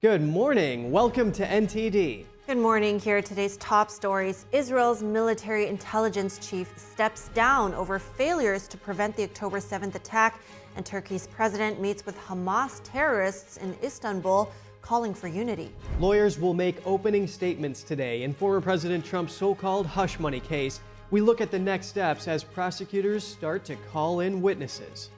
Good morning. Welcome to NTD. Good morning. Here are today's top stories. Israel's military intelligence chief steps down over failures to prevent the October 7th attack, and Turkey's president meets with Hamas terrorists in Istanbul, calling for unity. Lawyers will make opening statements today in former President Trump's so-called hush money case. We look at the next steps as prosecutors start to call in witnesses.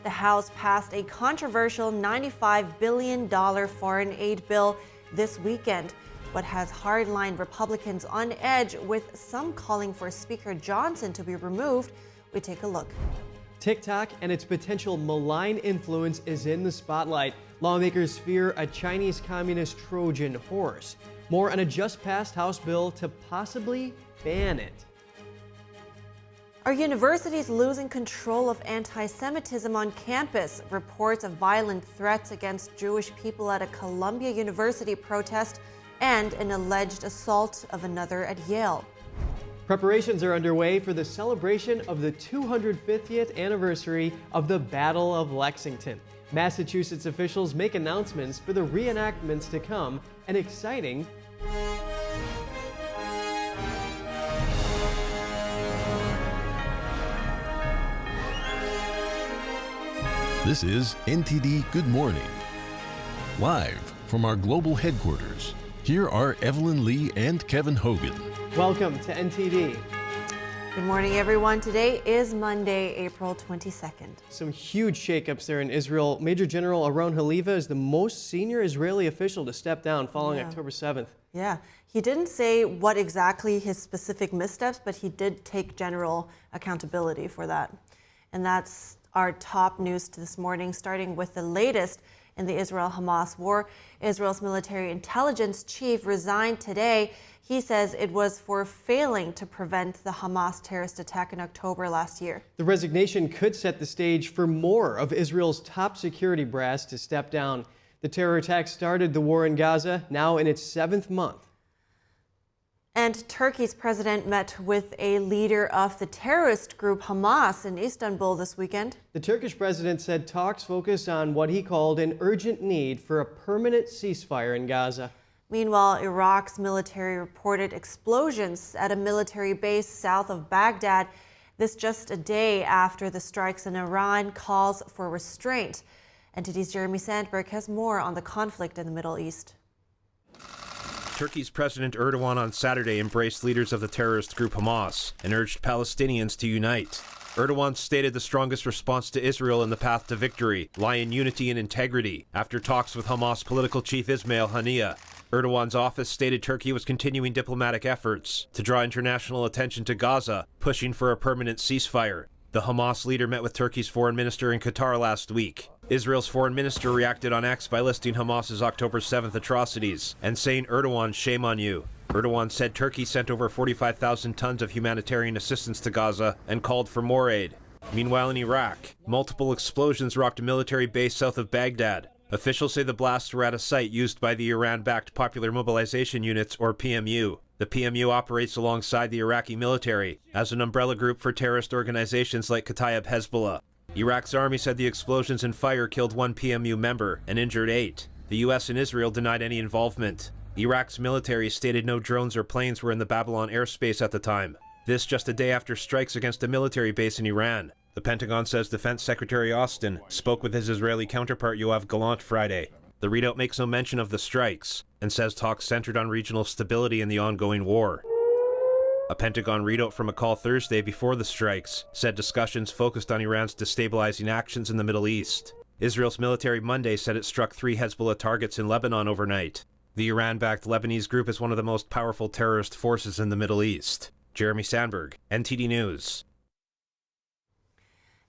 The House passed a controversial $95 billion foreign aid bill this weekend, what has hardline Republicans on edge, with some calling for Speaker Johnson to be removed. We take a look. TikTok and its potential malign influence is in the spotlight. Lawmakers fear a Chinese communist Trojan horse. More on a just-passed House bill to possibly ban it. Are universities losing control of anti-Semitism on campus? Reports of violent threats against Jewish people at a Columbia University protest, and an alleged assault of another at Yale. Preparations are underway for the celebration of the 250th anniversary of the Battle of Lexington. Massachusetts officials make announcements for the reenactments to come, and exciting. This is NTD Good Morning. Live from our global headquarters, here are Evelyn Lee and Kevin Hogan. Welcome to NTD. Good morning, everyone. Today is Monday, April 22nd. Some huge shakeups there in Israel. Major General Aron Haliva is the most senior Israeli official to step down following October 7th. Yeah, he didn't say what exactly his specific missteps, but he did take general accountability for that. And that's our top news this morning, starting with the latest in the Israel-Hamas war. Israel's military intelligence chief resigned today. He says it was for failing to prevent the Hamas terrorist attack in October last year. The resignation could set the stage for more of Israel's top security brass to step down. The terror attack started the war in Gaza, now in its 7th month. And Turkey's president met with a leader of the terrorist group Hamas in Istanbul this weekend. The Turkish president said talks focus on what he called an urgent need for a permanent ceasefire in Gaza. Meanwhile, Iraq's military reported explosions at a military base south of Baghdad. This just a day after the strikes in Iran calls for restraint. NTD's Jeremy Sandberg has more on the conflict in the Middle East. Turkey's President Erdogan on Saturday embraced leaders of the terrorist group Hamas and urged Palestinians to unite. Erdogan stated the strongest response to Israel in the path to victory lie in unity and integrity after talks with Hamas political chief Ismail Haniyeh. Erdogan's office stated Turkey was continuing diplomatic efforts to draw international attention to Gaza, pushing for a permanent ceasefire. The Hamas leader met with Turkey's foreign minister in Qatar last week. Israel's foreign minister reacted on X by listing Hamas's October 7th atrocities and saying, "Erdogan, shame on you." Erdogan said Turkey sent over 45,000 tons of humanitarian assistance to Gaza and called for more aid. Meanwhile, in Iraq, multiple explosions rocked a military base south of Baghdad. Officials say the blasts were at a site used by the Iran-backed Popular Mobilization Units, or PMU. The PMU operates alongside the Iraqi military as an umbrella group for terrorist organizations like Kataib Hezbollah. Iraq's army said the explosions and fire killed 1 PMU member and injured 8. The U.S. and Israel denied any involvement. Iraq's military stated no drones or planes were in the Babylon airspace at the time. This just a day after strikes against a military base in Iran. The Pentagon says Defense Secretary Austin spoke with his Israeli counterpart Yoav Gallant Friday. The readout makes no mention of the strikes and says talks centered on regional stability in the ongoing war. A Pentagon readout from a call Thursday before the strikes said discussions focused on Iran's destabilizing actions in the Middle East. Israel's military Monday said it struck 3 Hezbollah targets in Lebanon overnight. The Iran-backed Lebanese group is one of the most powerful terrorist forces in the Middle East. Jeremy Sandberg, NTD News.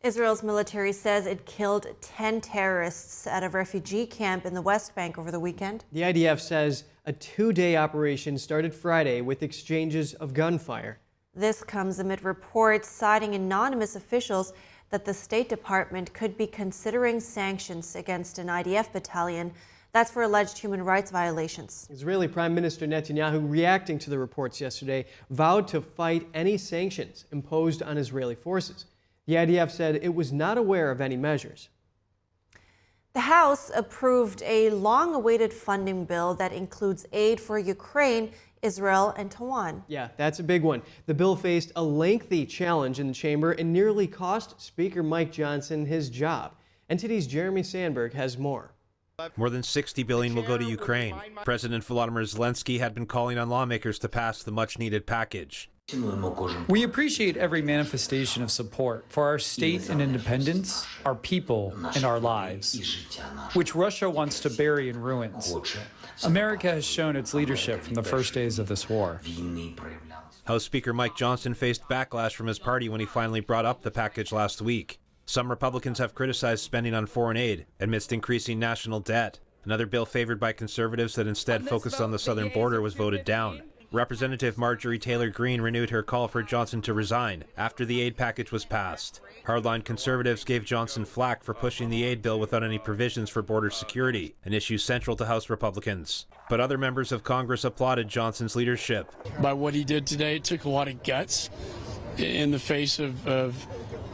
Israel's military says it killed 10 terrorists at a refugee camp in the West Bank over the weekend. The IDF says a 2-day operation started Friday with exchanges of gunfire. This comes amid reports citing anonymous officials that the State Department could be considering sanctions against an IDF battalion. That's for alleged human rights violations. Israeli Prime Minister Netanyahu, reacting to the reports yesterday, vowed to fight any sanctions imposed on Israeli forces. The IDF said it was not aware of any measures. The House approved a long-awaited funding bill that includes aid for Ukraine, Israel, and Taiwan. Yeah, that's a big one. The bill faced a lengthy challenge in the chamber and nearly cost Speaker Mike Johnson his job. NTD's Jeremy Sandberg has more. More than $60 billion will go to Ukraine. President Volodymyr Zelensky had been calling on lawmakers to pass the much-needed package. We appreciate every manifestation of support for our state and independence, our people, and our lives, which Russia wants to bury in ruins. America has shown its leadership from the first days of this war. House Speaker Mike Johnson faced backlash from his party when he finally brought up the package last week. Some Republicans have criticized spending on foreign aid amidst increasing national debt. Another bill favored by conservatives that instead focused on the southern border was voted down. Representative Marjorie Taylor Greene renewed her call for Johnson to resign after the aid package was passed. Hardline conservatives gave Johnson flack for pushing the aid bill without any provisions for border security, an issue central to House Republicans. But other members of Congress applauded Johnson's leadership. By what he did today, it took a lot of guts in the face of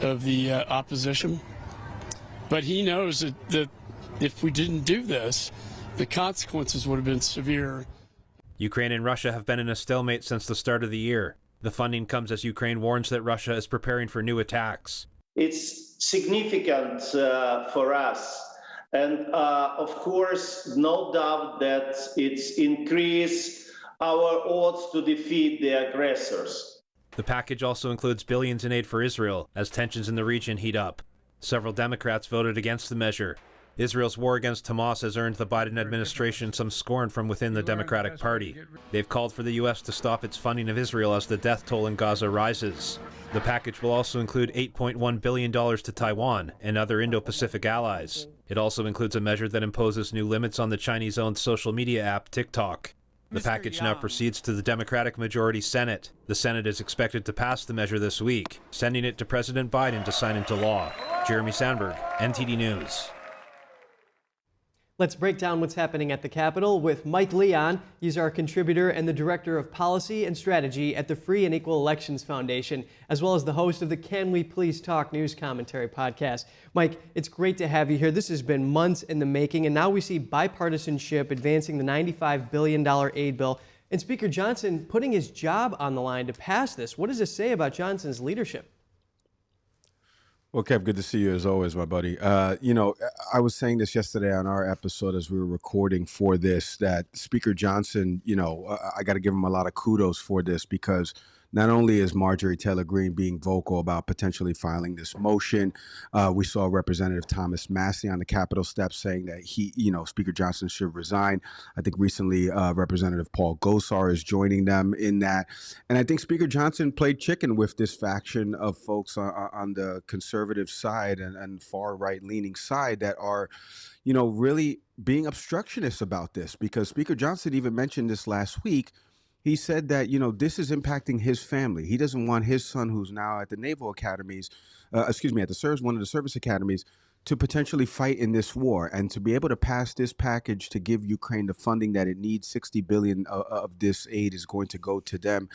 the opposition. But he knows that if we didn't do this, the consequences would have been severe. Ukraine and Russia have been in a stalemate since the start of the year. The funding comes as Ukraine warns that Russia is preparing for new attacks. It's significant for us. And of course, no doubt that it's increased our odds to defeat the aggressors. The package also includes billions in aid for Israel as tensions in the region heat up. Several Democrats voted against the measure. Israel's war against Hamas has earned the Biden administration some scorn from within the Democratic Party. They've called for the U.S. to stop its funding of Israel as the death toll in Gaza rises. The package will also include $8.1 billion to Taiwan and other Indo-Pacific allies. It also includes a measure that imposes new limits on the Chinese-owned social media app TikTok. The package now proceeds to the Democratic majority Senate. The Senate is expected to pass the measure this week, sending it to President Biden to sign into law. Jeremy Sandberg, NTD News. Let's break down what's happening at the Capitol with Mike Leon. He's our contributor and the Director of Policy and Strategy at the Free and Equal Elections Foundation, as well as the host of the Can We Please Talk News Commentary podcast. Mike, it's great to have you here. This has been months in the making, and now we see bipartisanship advancing the $95 billion aid bill, and Speaker Johnson putting his job on the line to pass this. What does this say about Johnson's leadership? Well, Kev, good to see you as always, my buddy. I was saying this yesterday on our episode as we were recording for this, that Speaker Johnson, I got to give him a lot of kudos for this, because not only is Marjorie Taylor Greene being vocal about potentially filing this motion, we saw Representative Thomas Massey on the Capitol steps saying that Speaker Johnson should resign. I think recently Representative Paul Gosar is joining them in that. And I think Speaker Johnson played chicken with this faction of folks on the conservative side and far right leaning side that are, really being obstructionists about this, because Speaker Johnson even mentioned this last week. He said that, this is impacting his family. He doesn't want his son, who's now at the Naval Academies, one of the service academies, to potentially fight in this war. And to be able to pass this package to give Ukraine the funding that it needs, $60 billion of this aid is going to go to them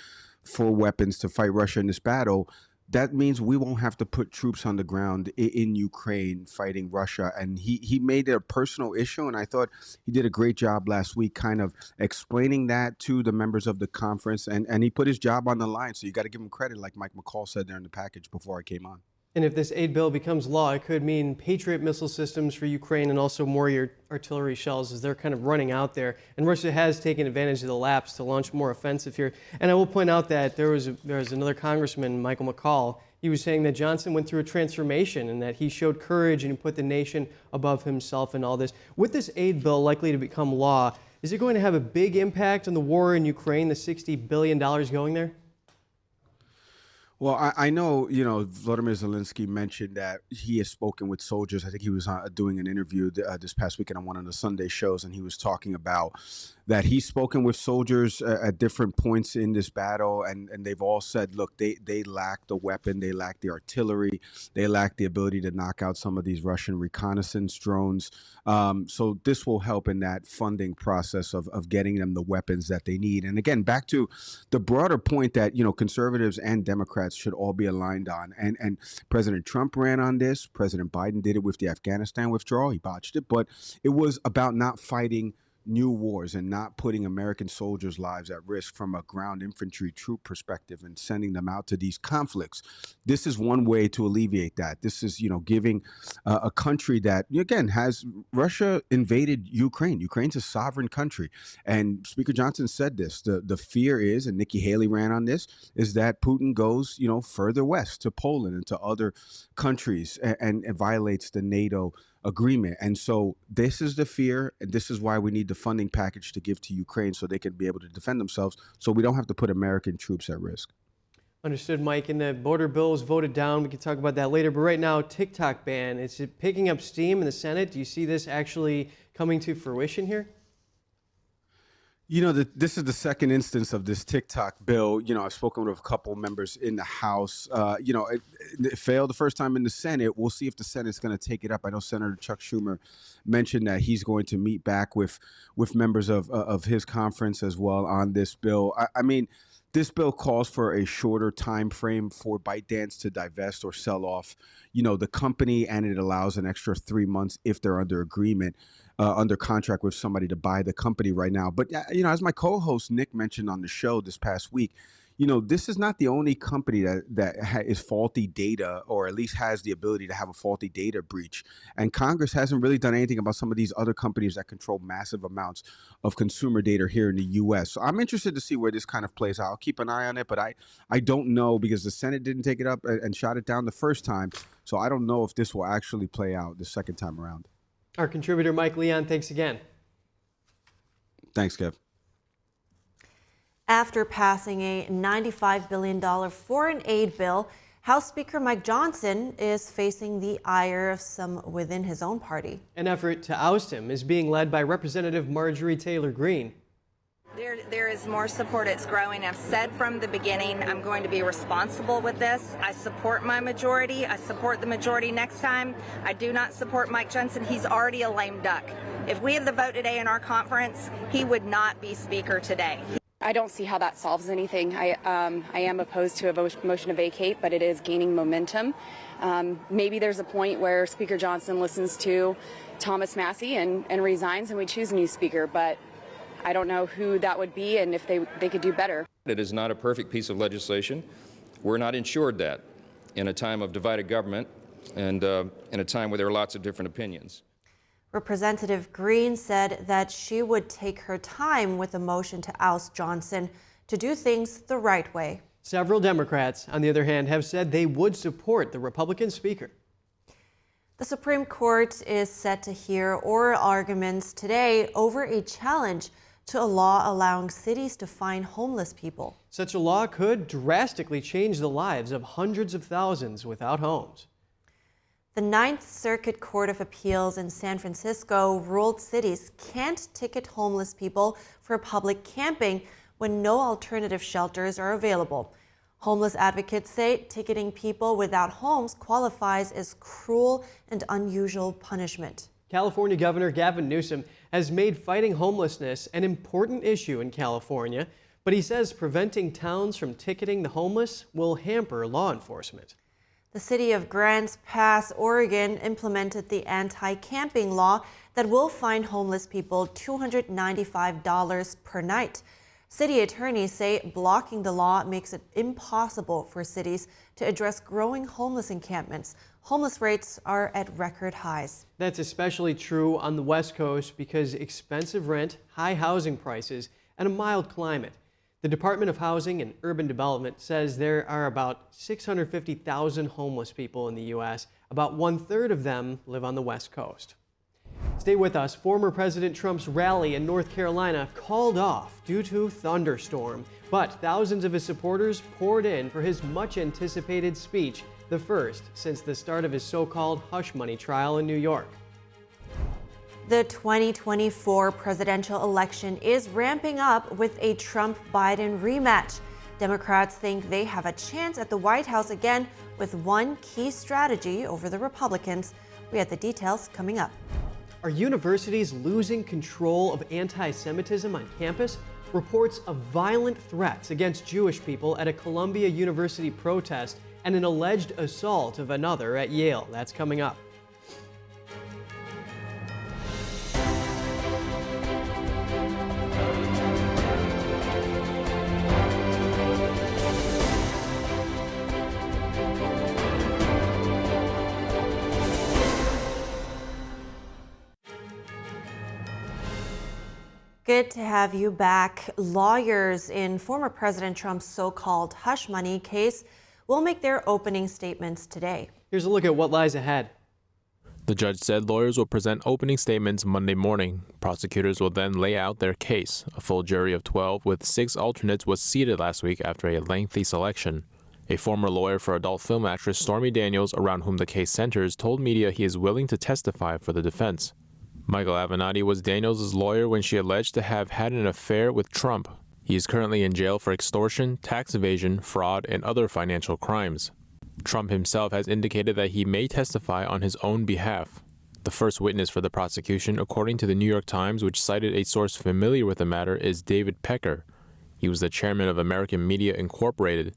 for weapons to fight Russia in this battle. That means we won't have to put troops on the ground in Ukraine fighting Russia. And he made it a personal issue. And I thought he did a great job last week kind of explaining that to the members of the conference. And he put his job on the line. So you got to give him credit, like Mike McCall said there in the package before I came on. And if this aid bill becomes law, it could mean Patriot missile systems for Ukraine and also more artillery shells as they're kind of running out there. And Russia has taken advantage of the lapse to launch more offensive here. And I will point out that there was another congressman, Michael McCall. He was saying that Johnson went through a transformation and that he showed courage and he put the nation above himself in all this. With this aid bill likely to become law, is it going to have a big impact on the war in Ukraine, the $60 billion going there? Well, I know, Volodymyr Zelensky mentioned that he has spoken with soldiers. I think he was doing an interview this past weekend on one of the Sunday shows, and he was talking about that he's spoken with soldiers at different points in this battle, and they've all said, look, they lack the weapon, they lack the artillery, they lack the ability to knock out some of these Russian reconnaissance drones. So this will help in that funding process of getting them the weapons that they need. And again, back to the broader point that, conservatives and Democrats Democrats should all be aligned on. And President Trump ran on this. President Biden did it with the Afghanistan withdrawal. He botched it. But it was about not fighting new wars and not putting American soldiers' lives at risk from a ground infantry troop perspective and sending them out to these conflicts. This is one way to alleviate that. This is, giving a country that, again, has Russia invaded Ukraine. Ukraine's a sovereign country. And Speaker Johnson said this. The fear is, and Nikki Haley ran on this, is that Putin goes, further west to Poland and to other countries and violates the NATO agreement. And so this is the fear, and this is why we need the funding package to give to Ukraine so they can be able to defend themselves, so we don't have to put American troops at risk. Understood, Mike. And the border bill was voted down. We can talk about that later. But right now, TikTok ban, is it picking up steam in the Senate? Do you see this actually coming to fruition here? This is the second instance of this TikTok bill. I've spoken with a couple members in the House. It failed the first time in the Senate. We'll see if the Senate's going to take it up. I know Senator Chuck Schumer mentioned that he's going to meet back with members of his conference as well on this bill. I mean, this bill calls for a shorter time frame for ByteDance to divest or sell off, the company, and it allows an extra 3 months if they're under agreement. Under contract with somebody to buy the company right now. But, as my co-host Nick mentioned on the show this past week, this is not the only company that is faulty data, or at least has the ability to have a faulty data breach. And Congress hasn't really done anything about some of these other companies that control massive amounts of consumer data here in the U.S. So I'm interested to see where this kind of plays out. I'll keep an eye on it, but I don't know, because the Senate didn't take it up and shot it down the first time. So I don't know if this will actually play out the second time around. Our contributor, Mike Leon, thanks again. Thanks, Kev. After passing a $95 billion foreign aid bill, House Speaker Mike Johnson is facing the ire of some within his own party. An effort to oust him is being led by Representative Marjorie Taylor Greene. There is more support. It's growing. I've said from the beginning, I'm going to be responsible with this. I support my majority. I support the majority next time. I do not support Mike Johnson. He's already a lame duck. If we had the vote today in our conference, he would not be speaker today. I don't see how that solves anything. I am opposed to a motion to vacate, but it is gaining momentum. Maybe there's a point where Speaker Johnson listens to Thomas Massie and resigns, and we choose a new speaker, but I don't know who that would be and if they could do better. It is not a perfect piece of legislation. We're not ensured that in a time of divided government and in a time where there are lots of different opinions. Representative Greene said that she would take her time with a motion to oust Johnson to do things the right way. Several Democrats, on the other hand, have said they would support the Republican speaker. The Supreme Court is set to hear oral arguments today over a challenge to a law allowing cities to fine homeless people. Such a law could drastically change the lives of hundreds of thousands without homes. The Ninth Circuit Court of Appeals in San Francisco ruled cities can't ticket homeless people for public camping when no alternative shelters are available. Homeless advocates say ticketing people without homes qualifies as cruel and unusual punishment. California Governor Gavin Newsom has made fighting homelessness an important issue in California, but he says preventing towns from ticketing the homeless will hamper law enforcement. The city of Grants Pass, Oregon, implemented the anti-camping law that will fine homeless people $295 per night. City attorneys say blocking the law makes it impossible for cities to address growing homeless encampments. Homeless rates are at record highs. That's especially true on the West Coast because expensive rent, high housing prices, and a mild climate. The Department of Housing and Urban Development says there are about 650,000 homeless people in the U.S. About 1/3 of them live on the West Coast. Stay with us. Former President Trump's rally in North Carolina called off due to thunderstorm, but thousands of his supporters poured in for his much-anticipated speech, the first since the start of his so-called hush money trial in New York. The 2024 presidential election is ramping up with a Trump-Biden rematch. Democrats think they have a chance at the White House again with one key strategy over the Republicans. We have the details coming up. Are universities losing control of anti-Semitism on campus? reports of violent threats against Jewish people at a Columbia University protest and an alleged assault of another at Yale. That's coming up. Good to have you back. Lawyers in former President Trump's so-called hush money case will make their opening statements today. Here's a look at what lies ahead. The judge said lawyers will present opening statements Monday morning. Prosecutors will then lay out their case. A full jury of 12 with 6 alternates was seated last week after a lengthy selection. A former lawyer for adult film actress Stormy Daniels, around whom the case centers, told media he is willing to testify for the defense. Michael Avenatti was Daniels' lawyer when she alleged to have had an affair with Trump. He is currently in jail for extortion, tax evasion, fraud, and other financial crimes. Trump himself has indicated that he may testify on his own behalf. The first witness for the prosecution, according to the New York Times, which cited a source familiar with the matter, is David Pecker. He was the chairman of American Media Incorporated.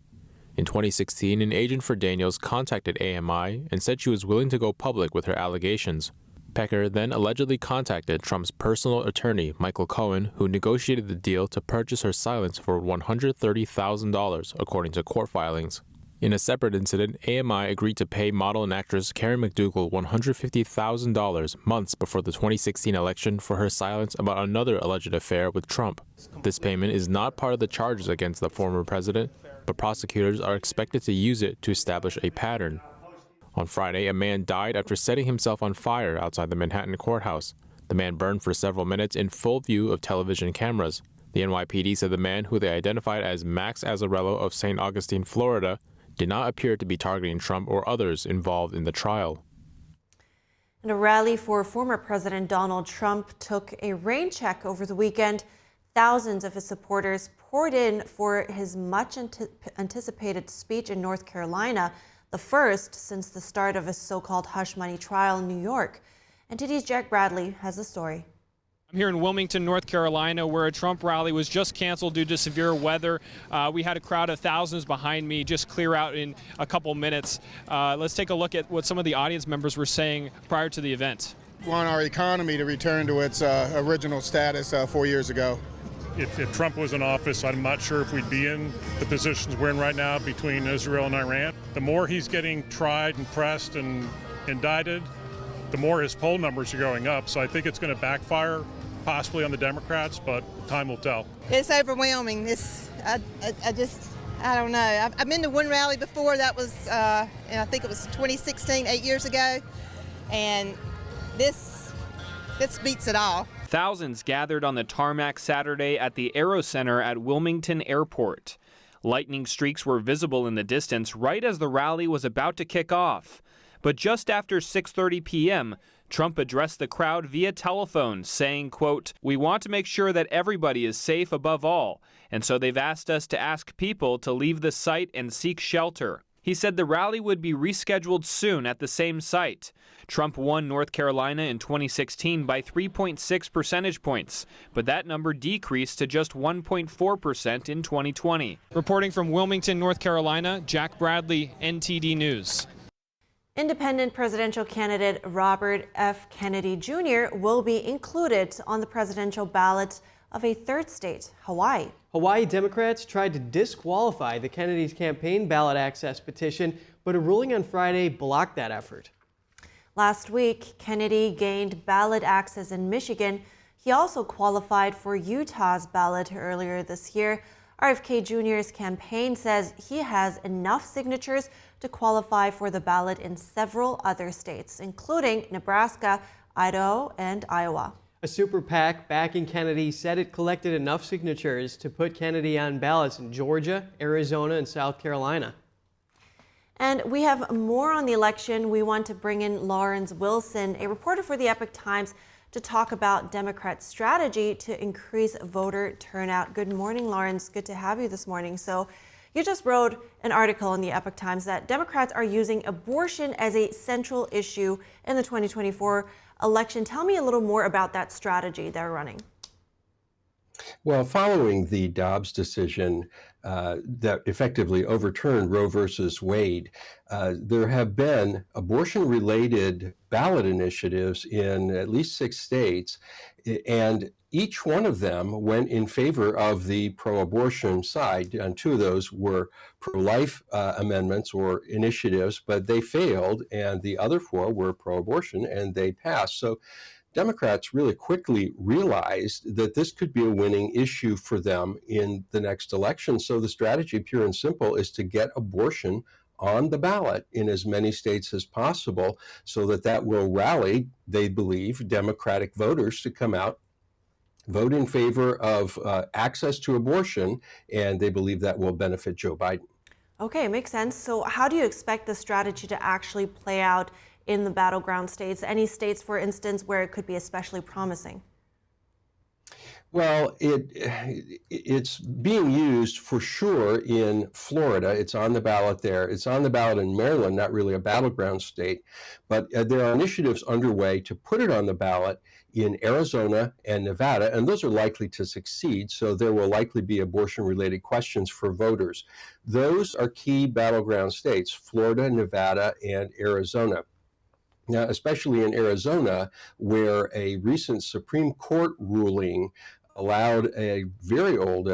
In 2016, an agent for Daniels contacted AMI and said she was willing to go public with her allegations. Pecker then allegedly contacted Trump's personal attorney, Michael Cohen, who negotiated the deal to purchase her silence for $130,000, according to court filings. In a separate incident, AMI agreed to pay model and actress Karen McDougal $150,000 months before the 2016 election for her silence about another alleged affair with Trump. This payment is not part of the charges against the former president, but prosecutors are expected to use it to establish a pattern. On Friday, a man died after setting himself on fire outside the Manhattan courthouse. The man burned for several minutes in full view of television cameras. The NYPD said the man, who they identified as Max Azzarello of St. Augustine, Florida, did not appear to be targeting Trump or others involved in the trial. And a rally for former President Donald Trump took a rain check over the weekend. Thousands of his supporters poured in for his much anticipated speech in North Carolina, the first since the start of his so-called hush money trial in New York. NTD's Jack Bradley has the story. I'm here in Wilmington, North Carolina, where a Trump rally was just canceled due to severe weather. We had a crowd of thousands behind me just clear out in a couple minutes. Let's take a look at what some of the audience members were saying prior to the event. We want our economy to return to its original status 4 years ago. If Trump was in office, I'm not sure if we'd be in the positions we're in right now between Israel and Iran. The more he's getting tried and pressed and indicted, the more his poll numbers are going up. So I think it's going to backfire possibly on the Democrats, but time will tell. It's overwhelming. I don't know. I've been to one rally before. That was, and I think it was 2016, 8 years ago. And this beats it all. Thousands gathered on the tarmac Saturday at the Aero Center at Wilmington Airport. Lightning streaks were visible in the distance right as the rally was about to kick off. But just after 6:30 p.m., Trump addressed the crowd via telephone, saying, quote, "We want to make sure that everybody is safe above all, and so they've asked us to ask people to leave the site and seek shelter." He said the rally would be rescheduled soon at the same site. Trump won North Carolina in 2016 by 3.6 percentage points, but that number decreased to just 1.4% in 2020. Reporting from Wilmington, North Carolina, Jack Bradley, NTD News. Independent presidential candidate Robert F. Kennedy Jr. will be included on the presidential ballot of a third state, Hawaii. Hawaii Democrats tried to disqualify the Kennedy's campaign ballot access petition, but a ruling on Friday blocked that effort. Last week, Kennedy gained ballot access in Michigan. He also qualified for Utah's ballot earlier this year. RFK Jr.'s campaign says he has enough signatures to qualify for the ballot in several other states, including Nebraska, Idaho, and Iowa. A super PAC backing Kennedy said it collected enough signatures to put Kennedy on ballots in Georgia, Arizona, and South Carolina. And we have more on the election. We want to bring in Lawrence Wilson, a reporter for the Epoch Times, to talk about Democrat strategy to increase voter turnout. Good morning, Lawrence. Good to have you this morning. So you just wrote an article in the Epoch Times that Democrats are using abortion as a central issue in the 2024 election. Tell me a little more about that strategy they're running. Well, following the Dobbs decision that effectively overturned Roe versus Wade, there have been abortion-related ballot initiatives in at least 6 states, and each one of them went in favor of the pro-abortion side, and 2 of those were pro-life amendments or initiatives, but they failed, and the other 4 were pro-abortion, and they passed. So Democrats really quickly realized that this could be a winning issue for them in the next election. So the strategy, pure and simple, is to get abortion on the ballot in as many states as possible so that that will rally, they believe, Democratic voters to come out, vote in favor of access to abortion, and they believe that will benefit Joe Biden. Okay, makes sense. So how do you expect the strategy to actually play out in the battleground states? Any states, for instance, where it could be especially promising? Well, it's being used for sure in Florida. It's on the ballot there. It's on the ballot in Maryland, not really a battleground state. But there are initiatives underway to put it on the ballot in Arizona and Nevada, and those are likely to succeed. So there will likely be abortion-related questions for voters. Those are key battleground states, Florida, Nevada, and Arizona. Now, especially in Arizona, where a recent Supreme Court ruling allowed a very old,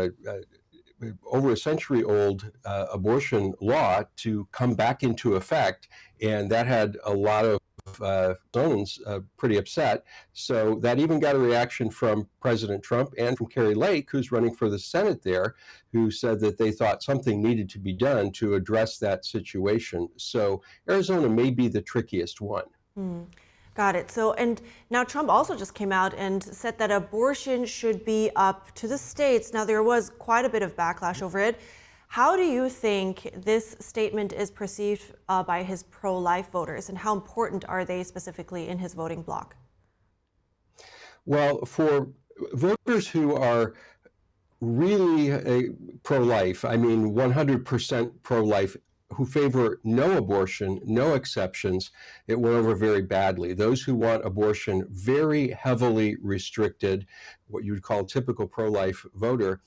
over a century old abortion law to come back into effect, and that had a lot of Arizonans pretty upset. So that even got a reaction from President Trump and from Kari Lake, who's running for the Senate there, who said that they thought something needed to be done to address that situation. So Arizona may be the trickiest one. Got it. So, and now Trump also just came out and said that abortion should be up to the states. Now, there was quite a bit of backlash over it. How do you think this statement is perceived by his pro-life voters, and how important are they specifically in his voting bloc? Well, for voters who are really pro-life, I mean 100% pro-life, who favor no abortion, no exceptions, it went over very badly. Those who want abortion very heavily restricted, what you would call typical pro-life voter,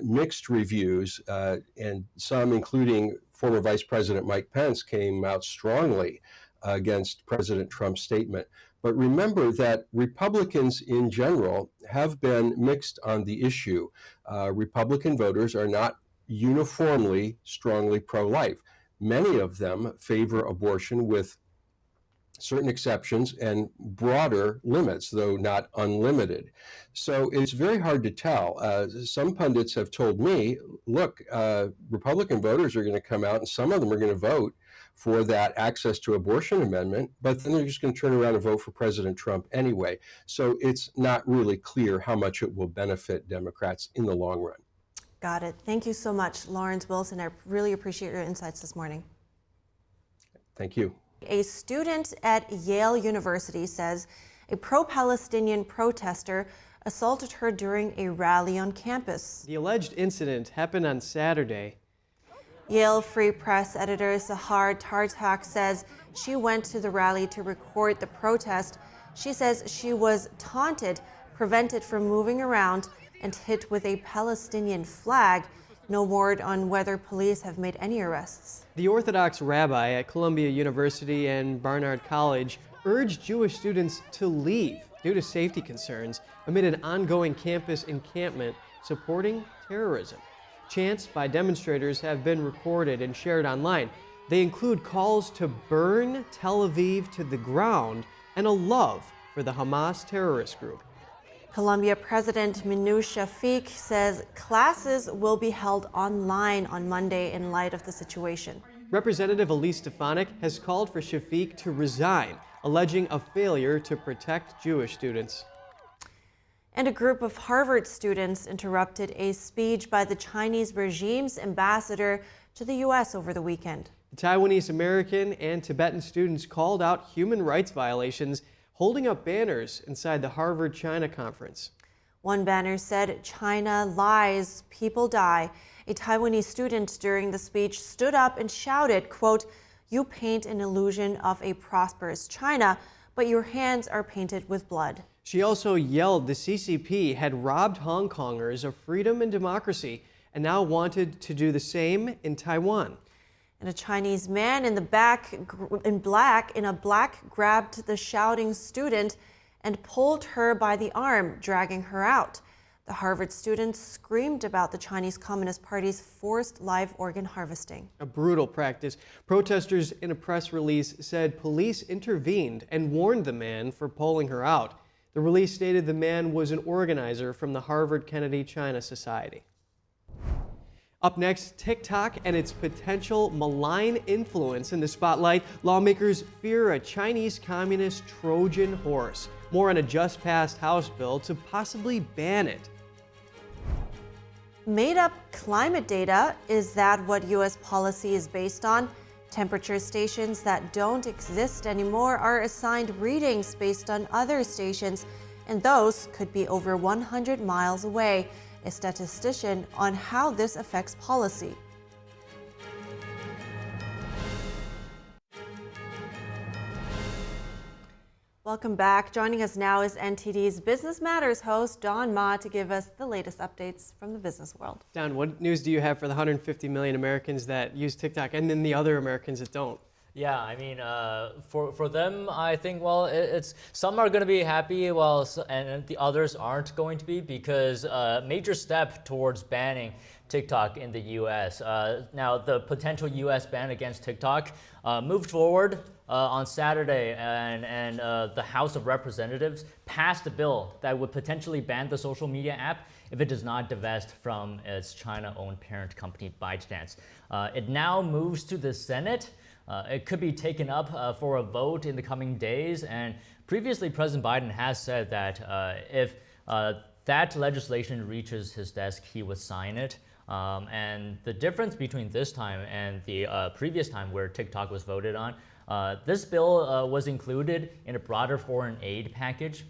mixed reviews, and some, including former Vice President Mike Pence, came out strongly against President Trump's statement. But remember that Republicans in general have been mixed on the issue. Republican voters are not uniformly strongly pro-life. Many of them favor abortion with certain exceptions and broader limits, though not unlimited. So it's very hard to tell. Some pundits have told me, look, Republican voters are going to come out and some of them are going to vote for that access to abortion amendment, but then they're just going to turn around and vote for President Trump anyway. So it's not really clear how much it will benefit Democrats in the long run. Got it. Thank you so much, Lawrence Wilson. I really appreciate your insights this morning. Thank you. A student at Yale University says a pro-Palestinian protester assaulted her during a rally on campus. The alleged incident happened on Saturday. Yale Free Press editor Sahar Tartak says she went to the rally to record the protest. She says she was taunted, prevented from moving around, and hit with a Palestinian flag. No word on whether police have made any arrests. The Orthodox rabbi at Columbia University and Barnard College urged Jewish students to leave due to safety concerns amid an ongoing campus encampment supporting terrorism. Chants by demonstrators have been recorded and shared online. They include calls to burn Tel Aviv to the ground and a love for the Hamas terrorist group. Columbia President Minu Shafiq says classes will be held online on Monday in light of the situation. Representative Elise Stefanik has called for Shafiq to resign, alleging a failure to protect Jewish students. And a group of Harvard students interrupted a speech by the Chinese regime's ambassador to the U.S. over the weekend. The Taiwanese American and Tibetan students called out human rights violations, holding up banners inside the Harvard-China conference. One banner said, "China lies, people die." A Taiwanese student during the speech stood up and shouted, quote, "You paint an illusion of a prosperous China, but your hands are painted with blood." She also yelled the CCP had robbed Hong Kongers of freedom and democracy and now wanted to do the same in Taiwan. And a Chinese man in black grabbed the shouting student and pulled her by the arm, dragging her out. The Harvard student screamed about the Chinese Communist Party's forced live organ harvesting. A brutal practice. Protesters in a press release said police intervened and warned the man for pulling her out. The release stated the man was an organizer from the Harvard Kennedy China Society. Up next, TikTok and its potential malign influence in the spotlight. Lawmakers fear a Chinese communist Trojan horse. More on a just-passed House bill to possibly ban it. Made-up climate data, is that what U.S. policy is based on? Temperature stations that don't exist anymore are assigned readings based on other stations, and those could be over 100 miles away. A statistician on how this affects policy. Welcome back. Joining us now is NTD's Business Matters host, Don Ma, to give us the latest updates from the business world. Don, what news do you have for the 150 million Americans that use TikTok and then the other Americans that don't? Yeah, I mean, for them, I think, well, it's some are going to be happy, and the others aren't going to be, because a major step towards banning TikTok in the U.S. Now, the potential U.S. ban against TikTok moved forward on Saturday, and the House of Representatives passed a bill that would potentially ban the social media app if it does not divest from its China-owned parent company ByteDance. It now moves to the Senate. It could be taken up for a vote in the coming days, and previously President Biden has said that if that legislation reaches his desk, he would sign it. And the difference between this time and the previous time where TikTok was voted on, this bill was included in a broader foreign aid package.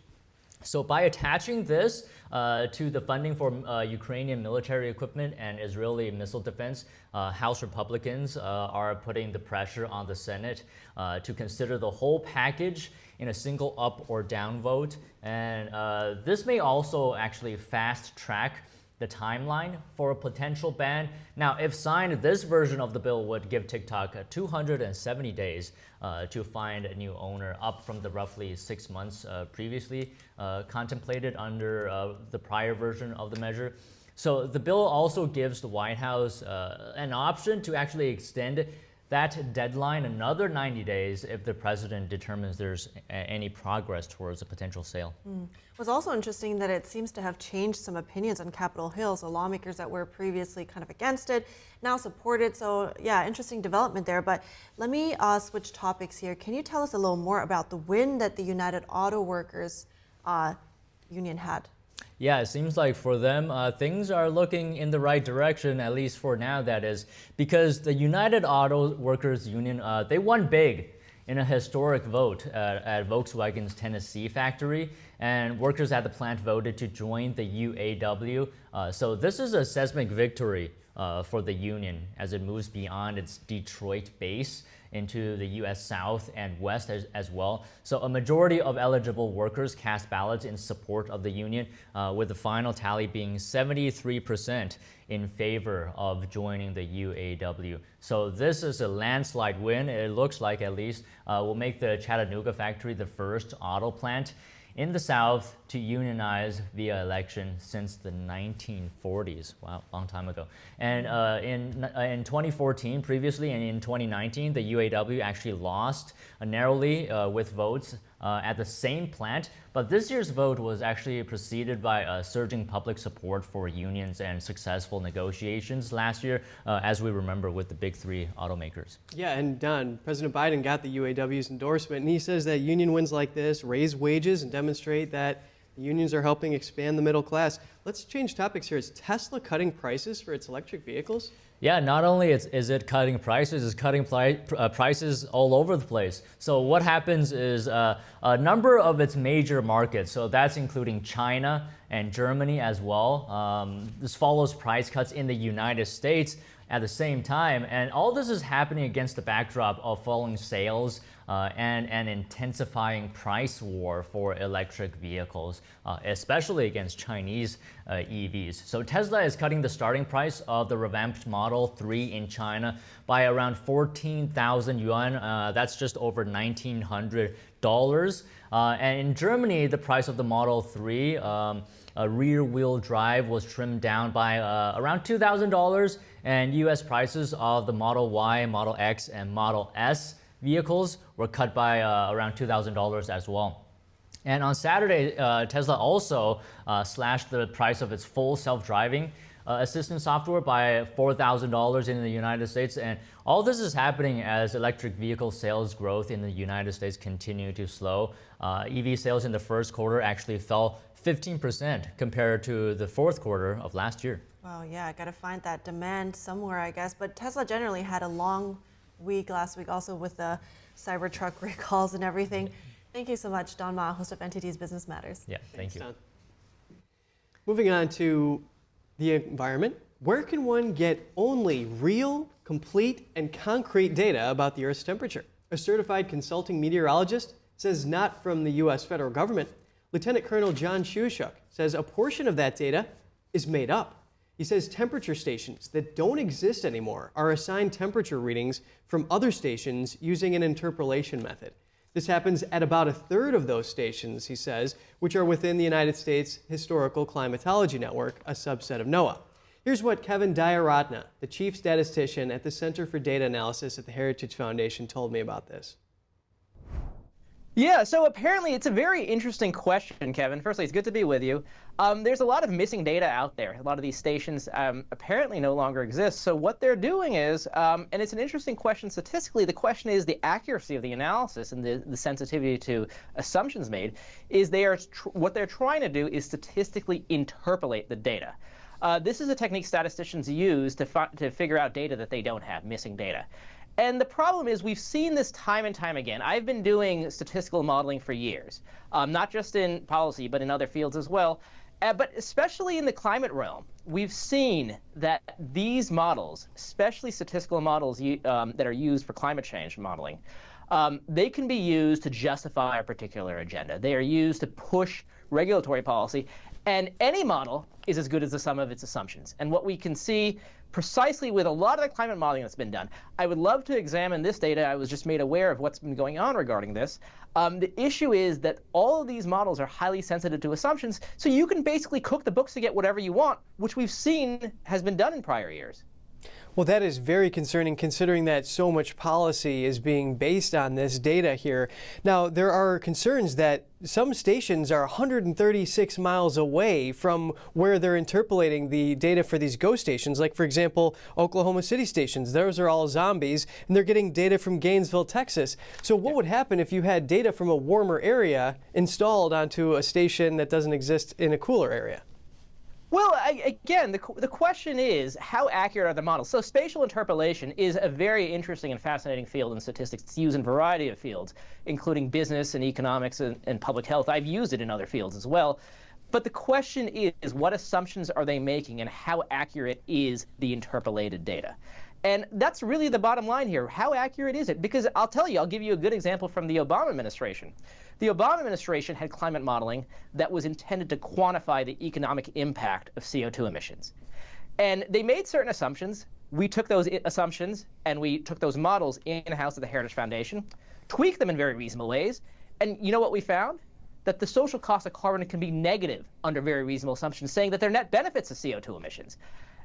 So by attaching this to the funding for Ukrainian military equipment and Israeli missile defense, House Republicans are putting the pressure on the Senate to consider the whole package in a single up or down vote. And this may also actually fast track the timeline for a potential ban. Now, if signed, this version of the bill would give TikTok 270 days to find a new owner, up from the roughly 6 months previously contemplated under the prior version of the measure. So the bill also gives the White House an option to actually extend that deadline another 90 days if the president determines there's any progress towards a potential sale. What's also interesting that it seems to have changed some opinions on Capitol Hill. So lawmakers that were previously kind of against it now support it. So yeah, interesting development there. But let me switch topics here. Can you tell us a little more about the win that the United Auto Workers union had? Yeah, it seems like for them, things are looking in the right direction, at least for now, that is, because the United Auto Workers Union, they won big in a historic vote at Volkswagen's Tennessee factory, and workers at the plant voted to join the UAW. So this is a seismic victory for the union as it moves beyond its Detroit base into the U.S. South and West as well. So a majority of eligible workers cast ballots in support of the union, with the final tally being 73% in favor of joining the UAW. So this is a landslide win. It looks like, at least, will make the Chattanooga factory the first auto plant in the South to unionize via election since the 1940s. Wow, long time ago. And in 2014, previously, and in 2019, the UAW actually lost narrowly with votes at the same plant. But this year's vote was actually preceded by surging public support for unions and successful negotiations last year, as we remember with the big three automakers. Yeah, and Don, President Biden got the UAW's endorsement, and he says that union wins like this raise wages and demonstrate that the unions are helping expand the middle class. Let's change topics here. Is Tesla cutting prices for its electric vehicles? Yeah, not only is it cutting prices, it's cutting prices all over the place. So what happens is a number of its major markets, so that's including China and Germany as well. This follows price cuts in the United States at the same time, and all this is happening against the backdrop of falling sales and an intensifying price war for electric vehicles, especially against Chinese EVs. So Tesla is cutting the starting price of the revamped Model 3 in China by around 14,000 yuan. That's just over $1,900. And in Germany, the price of the Model 3 rear-wheel drive was trimmed down by around $2,000, and U.S. prices of the Model Y, Model X, and Model S vehicles were cut by around $2,000 as well. And on Saturday, Tesla also slashed the price of its full self-driving assistant software by $4,000 in the United States. And all this is happening as electric vehicle sales growth in the United States continue to slow. EV sales in the first quarter actually fell 15% compared to the fourth quarter of last year. Wow, yeah, I gotta find that demand somewhere, I guess. But Tesla generally had a long week last week, also with the Cybertruck recalls and everything. Thank you so much, Don Ma, host of NTD's Business Matters. Yeah, thank you. Don. Moving on to the environment, where can one get only real, complete, and concrete data about the Earth's temperature? A certified consulting meteorologist says not from the U.S. federal government. Lieutenant Colonel John Shushuk says a portion of that data is made up. He says temperature stations that don't exist anymore are assigned temperature readings from other stations using an interpolation method. This happens at about a third of those stations, he says, which are within the United States Historical Climatology Network, a subset of NOAA. Here's what Kevin Diaratna, the chief statistician at the Center for Data Analysis at the Heritage Foundation, told me about this. Yeah, so apparently it's a very interesting question, Kevin. Firstly, it's good to be with you. There's a lot of missing data out there. A lot of these stations apparently no longer exist. So what they're doing is, and it's an interesting question statistically, the question is the accuracy of the analysis and the sensitivity to assumptions made, is what they're trying to do is statistically interpolate the data. This is a technique statisticians use to figure out data that they don't have, missing data. And the problem is we've seen this time and time again. I've been doing statistical modeling for years, not just in policy, but in other fields as well. But especially in the climate realm, we've seen that these models, especially statistical models that are used for climate change modeling, they can be used to justify a particular agenda. They are used to push regulatory policy. And any model is as good as the sum of its assumptions. And what we can see precisely with a lot of the climate modeling that's been done, I would love to examine this data. I was just made aware of what's been going on regarding this. The issue is that all of these models are highly sensitive to assumptions, so you can basically cook the books to get whatever you want, which we've seen has been done in prior years. Well, that is very concerning, considering that so much policy is being based on this data here. Now, there are concerns that some stations are 136 miles away from where they're interpolating the data for these ghost stations. Like, for example, Oklahoma City stations. Those are all zombies, and they're getting data from Gainesville, Texas. So what would happen if you had data from a warmer area installed onto a station that doesn't exist in a cooler area? Well, again, the question is, how accurate are the models? So spatial interpolation is a very interesting and fascinating field in statistics. It's used in a variety of fields, including business and economics and public health. I've used it in other fields as well. But the question is, what assumptions are they making and how accurate is the interpolated data? And that's really the bottom line here. How accurate is it? Because I'll tell you, I'll give you a good example from the Obama administration. The Obama administration had climate modeling that was intended to quantify the economic impact of CO2 emissions. And they made certain assumptions. We took those assumptions and we took those models in-house at the Heritage Foundation, tweaked them in very reasonable ways. And you know what we found? That the social cost of carbon can be negative under very reasonable assumptions, saying that they're net benefits of CO2 emissions.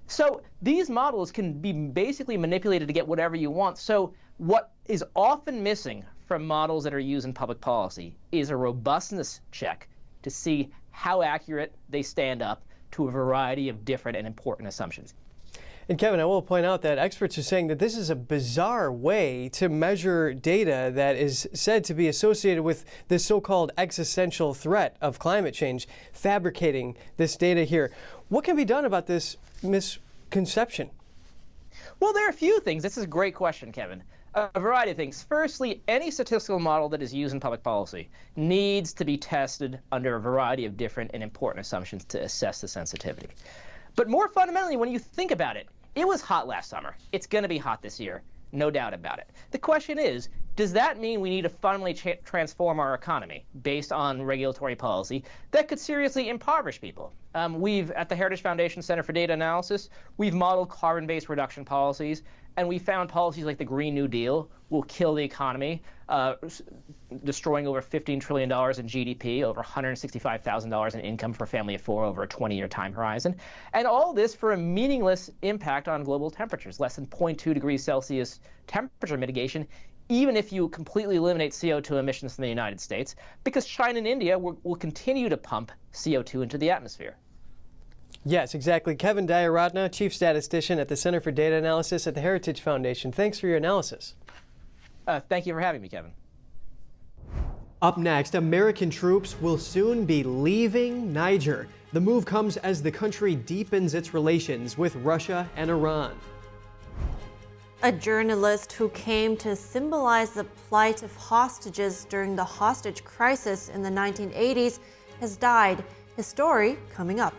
So these models can be basically manipulated to get whatever you want. So what is often missing from models that are used in public policy is a robustness check to see how accurate they stand up to a variety of different and important assumptions. And Kevin, I will point out that experts are saying that this is a bizarre way to measure data that is said to be associated with this so-called existential threat of climate change, fabricating this data here. What can be done about this misconception? Well, there are a few things. This is a great question, Kevin. A variety of things. Firstly, any statistical model that is used in public policy needs to be tested under a variety of different and important assumptions to assess the sensitivity. But more fundamentally, when you think about it, it was hot last summer. It's going to be hot this year, no doubt about it. The question is Does that mean we need to fundamentally transform our economy based on regulatory policy that could seriously impoverish people? We've, at the Heritage Foundation Center for Data Analysis, we've modeled carbon-based reduction policies, and we found policies like the Green New Deal will kill the economy, destroying over $15 trillion in GDP, over $165,000 in income for a family of four over a 20-year time horizon. And all this for a meaningless impact on global temperatures, less than 0.2 degrees Celsius temperature mitigation, even if you completely eliminate CO2 emissions from the United States, because China and India will continue to pump CO2 into the atmosphere. Yes, exactly. Kevin Diaratna, Chief Statistician at the Center for Data Analysis at the Heritage Foundation. Thanks for your analysis. Thank you for having me, Kevin. Up next, American troops will soon be leaving Niger. The move comes as the country deepens its relations with Russia and Iran. A journalist who came to symbolize the plight of hostages during the hostage crisis in the 1980s has died. His story coming up.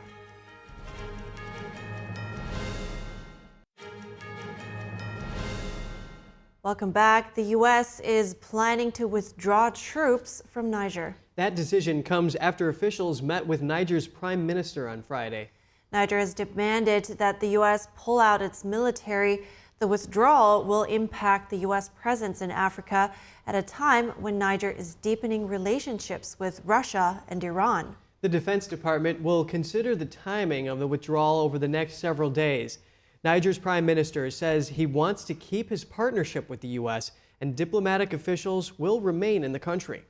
Welcome back. The U.S. is planning to withdraw troops from Niger. That decision comes after officials met with Niger's prime minister on Friday. Niger has demanded that the U.S. pull out its military. The withdrawal will impact the U.S. presence in Africa at a time when Niger is deepening relationships with Russia and Iran. The Defense Department will consider the timing of the withdrawal over the next several days. Niger's prime minister says he wants to keep his partnership with the U.S. and diplomatic officials will remain in the country.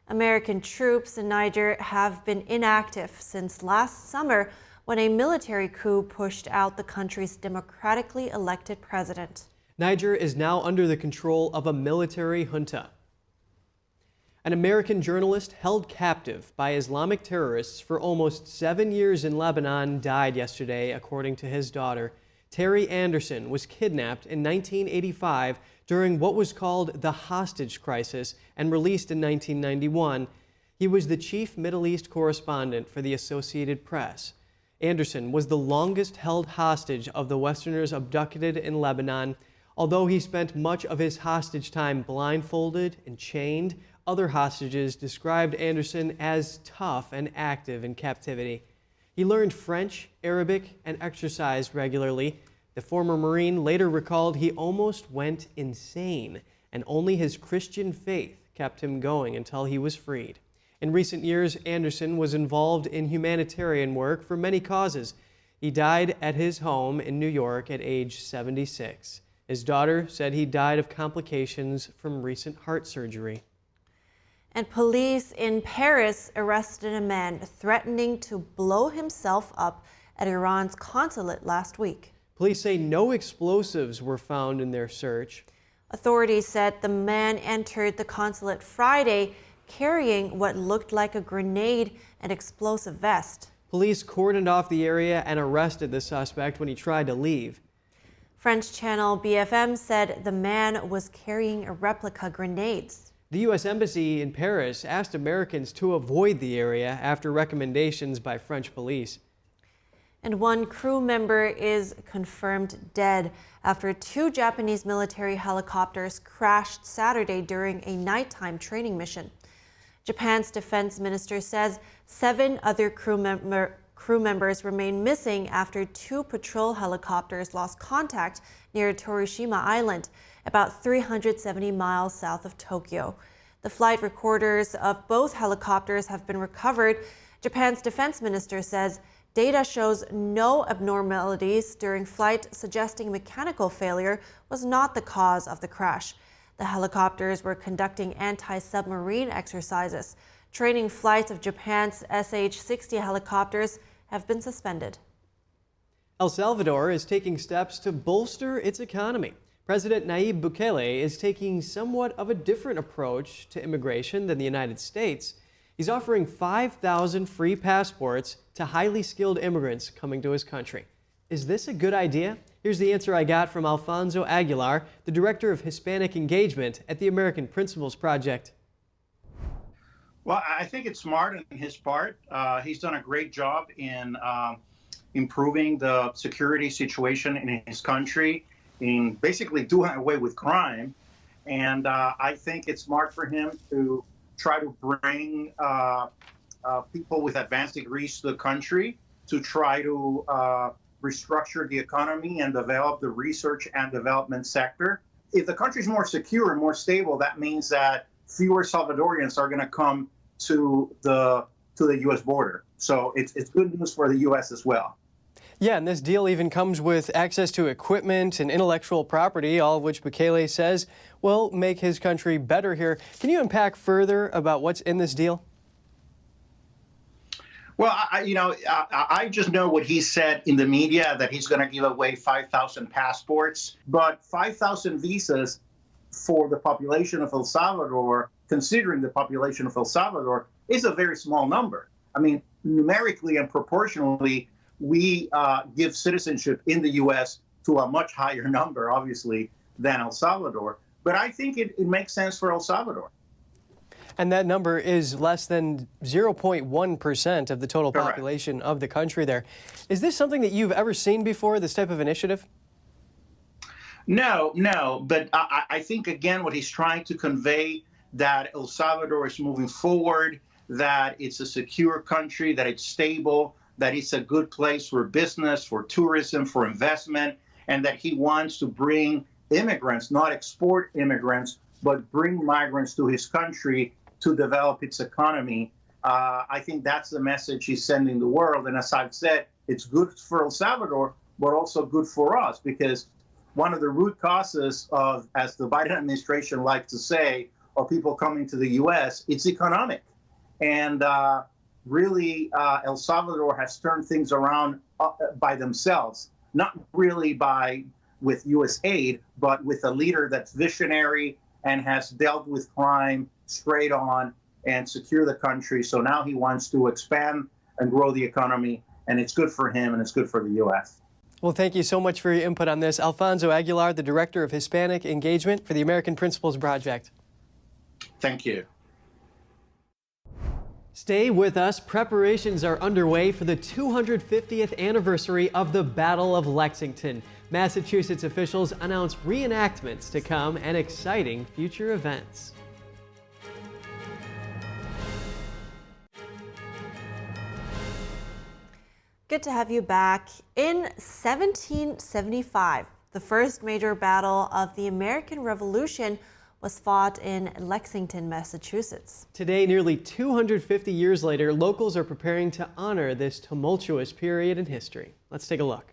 American troops in Niger have been inactive since last summer when a military coup pushed out the country's democratically elected president. Niger is now under the control of a military junta. An American journalist held captive by Islamic terrorists for almost 7 years in Lebanon died yesterday, according to his daughter. Terry Anderson was kidnapped in 1985 during what was called the hostage crisis and released in 1991. He was the chief Middle East correspondent for the Associated Press. Anderson was the longest held hostage of the Westerners abducted in Lebanon. Although he spent much of his hostage time blindfolded and chained, other hostages described Anderson as tough and active in captivity. He learned French, Arabic, and exercised regularly. The former Marine later recalled he almost went insane, and only his Christian faith kept him going until he was freed. In recent years, Anderson was involved in humanitarian work for many causes. He died at his home in New York at age 76. His daughter said he died of complications from recent heart surgery. And police in Paris arrested a man threatening to blow himself up at Iran's consulate last week. Police say no explosives were found in their search. Authorities said the man entered the consulate Friday carrying what looked like a grenade and explosive vest. Police cordoned off the area and arrested the suspect when he tried to leave. French channel BFM said the man was carrying replica grenades. The U.S. Embassy in Paris asked Americans to avoid the area after recommendations by French police. And one crew member is confirmed dead after 2 Japanese military helicopters crashed Saturday during a nighttime training mission. Japan's defense minister says 7 other crew members remain missing after 2 patrol helicopters lost contact near Torishima Island, about 370 miles south of Tokyo. The flight recorders of both helicopters have been recovered. Japan's defense minister says data shows no abnormalities during flight, suggesting mechanical failure was not the cause of the crash. The helicopters were conducting anti-submarine exercises. Training flights of Japan's SH-60 helicopters have been suspended. El Salvador is taking steps to bolster its economy. President Nayib Bukele is taking somewhat of a different approach to immigration than the United States. He's offering 5,000 free passports to highly skilled immigrants coming to his country. Is this a good idea? Here's the answer I got from Alfonso Aguilar, the Director of Hispanic Engagement at the American Principles Project. Well, I think it's smart on his part. He's done a great job in improving the security situation in his country, in basically doing away with crime. And I think it's smart for him to try to bring people with advanced degrees to the country to try to restructure the economy and develop the research and development sector. If the country is more secure and more stable, that means that fewer Salvadorians are going to come to the U.S. border. So it's good news for the U.S. as well. Yeah, and this deal even comes with access to equipment and intellectual property, all of which Bukele says will make his country better here. Can you unpack further about what's in this deal? Well, I just know what he said in the media, that he's going to give away 5,000 passports, but 5,000 visas for the population of El Salvador, considering the population of El Salvador, is a very small number. I mean, numerically and proportionally, we give citizenship in the U.S. to a much higher number, obviously, than El Salvador. But I think it makes sense for El Salvador. And that number is less than 0.1% of the total population of the country there. Is this something that you've ever seen before, this type of initiative? No. But I think, again, what he's trying to convey, that El Salvador is moving forward, that it's a secure country, that it's stable, that it's a good place for business, for tourism, for investment, and that he wants to bring immigrants, not export immigrants, but bring migrants to his country to develop its economy. I think that's the message he's sending the world. And as I've said, it's good for El Salvador, but also good for us, because one of the root causes of, as the Biden administration likes to say, of people coming to the U.S., it's economic. And really, El Salvador has turned things around by themselves, not really with U.S. aid, but with a leader that's visionary and has dealt with crime straight on and secure the country. So now he wants to expand and grow the economy, and it's good for him and it's good for the U.S. Well, thank you so much for your input on this. Alfonso Aguilar, the Director of Hispanic Engagement for the American Principles Project. Thank you. Stay with us. Preparations are underway for the 250th anniversary of the Battle of Lexington. Massachusetts officials announced reenactments to come and exciting future events. Good to have you back. In 1775, the first major battle of the American Revolution was fought in Lexington, Massachusetts. Today, nearly 250 years later, locals are preparing to honor this tumultuous period in history. Let's take a look.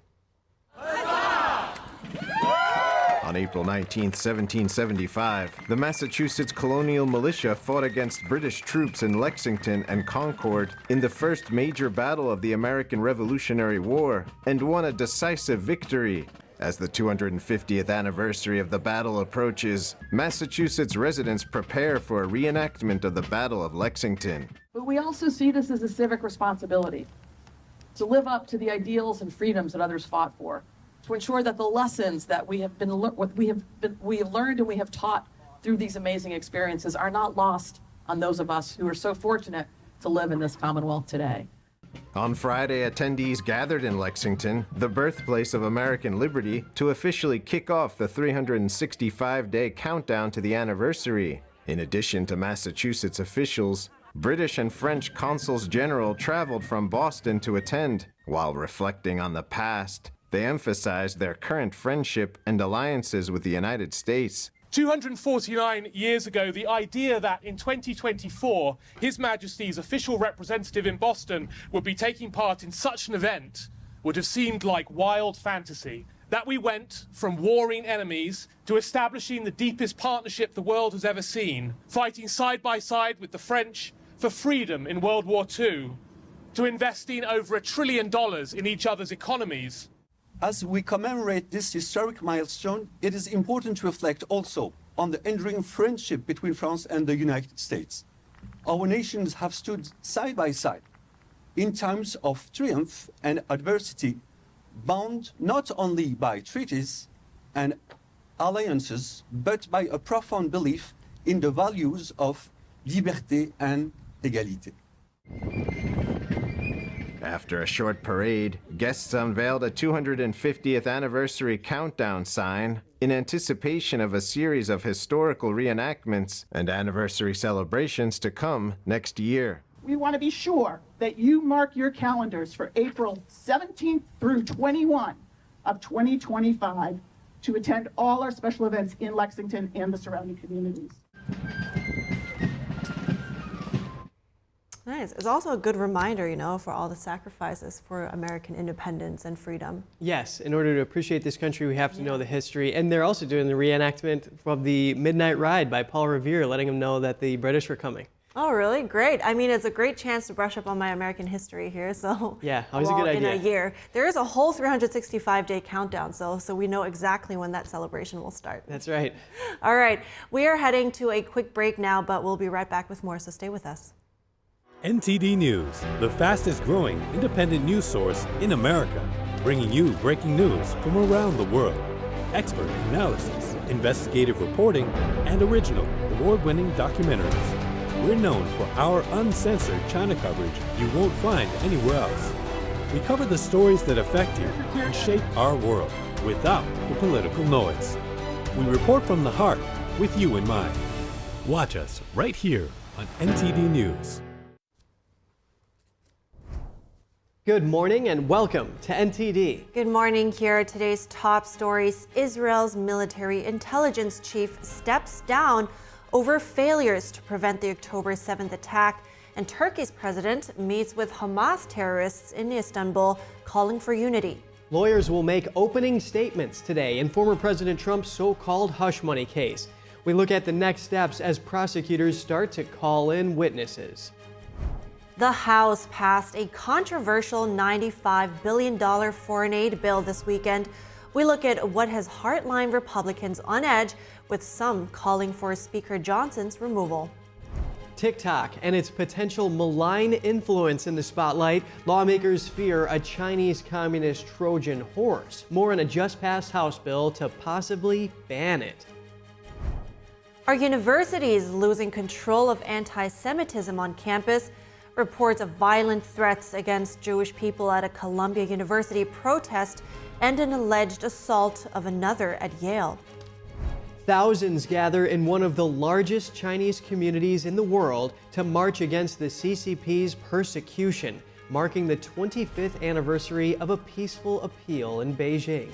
On April 19, 1775, the Massachusetts colonial militia fought against British troops in Lexington and Concord in the first major battle of the American Revolutionary War and won a decisive victory. As the 250th anniversary of the battle approaches, Massachusetts residents prepare for a reenactment of the Battle of Lexington. But we also see this as a civic responsibility to live up to the ideals and freedoms that others fought for, to ensure that the lessons that we have learned and we have taught through these amazing experiences are not lost on those of us who are so fortunate to live in this Commonwealth today. On Friday, attendees gathered in Lexington, the birthplace of American liberty, to officially kick off the 365-day countdown to the anniversary. In addition to Massachusetts officials, British and French consuls general traveled from Boston to attend. While reflecting on the past, they emphasized their current friendship and alliances with the United States. 249 years ago, the idea that in 2024, His Majesty's official representative in Boston would be taking part in such an event would have seemed like wild fantasy. That we went from warring enemies to establishing the deepest partnership the world has ever seen, fighting side by side with the French for freedom in World War II, to investing over $1 trillion in each other's economies. As we commemorate this historic milestone, it is important to reflect also on the enduring friendship between France and the United States. Our nations have stood side by side in times of triumph and adversity, bound not only by treaties and alliances, but by a profound belief in the values of liberté and égalité. After a short parade, guests unveiled a 250th anniversary countdown sign in anticipation of a series of historical reenactments and anniversary celebrations to come next year. We want to be sure that you mark your calendars for April 17th through 21 of 2025 to attend all our special events in Lexington and the surrounding communities. Nice. It's also a good reminder, for all the sacrifices for American independence and freedom. Yes, in order to appreciate this country, we have to know the history. And they're also doing the reenactment of the Midnight Ride by Paul Revere, letting them know that the British were coming. Oh, really? Great. I mean, it's a great chance to brush up on my American history here. So yeah, always a good idea. In a year. There is a whole 365-day countdown, so we know exactly when that celebration will start. That's right. All right. We are heading to a quick break now, but we'll be right back with more, so stay with us. NTD News, the fastest growing independent news source in America, bringing you breaking news from around the world. Expert analysis, investigative reporting, and original award-winning documentaries. We're known for our uncensored China coverage you won't find anywhere else. We cover the stories that affect you and shape our world without the political noise. We report from the heart with you in mind. Watch us right here on NTD News. Good morning and welcome to NTD. Good morning. Here are today's top stories. Israel's military intelligence chief steps down over failures to prevent the October 7th attack, and Turkey's president meets with Hamas terrorists in Istanbul, calling for unity. Lawyers will make opening statements today in former President Trump's so-called hush money case. We look at the next steps as prosecutors start to call in witnesses. The House passed a controversial $95 billion foreign aid bill this weekend. We look at what has hardline Republicans on edge, with some calling for Speaker Johnson's removal. TikTok and its potential malign influence in the spotlight. Lawmakers fear a Chinese communist Trojan horse. More on a just-passed House bill to possibly ban it. Are universities losing control of anti-Semitism on campus? Reports of violent threats against Jewish people at a Columbia University protest and an alleged assault of another at Yale. Thousands gather in one of the largest Chinese communities in the world to march against the CCP's persecution, marking the 25th anniversary of a peaceful appeal in Beijing.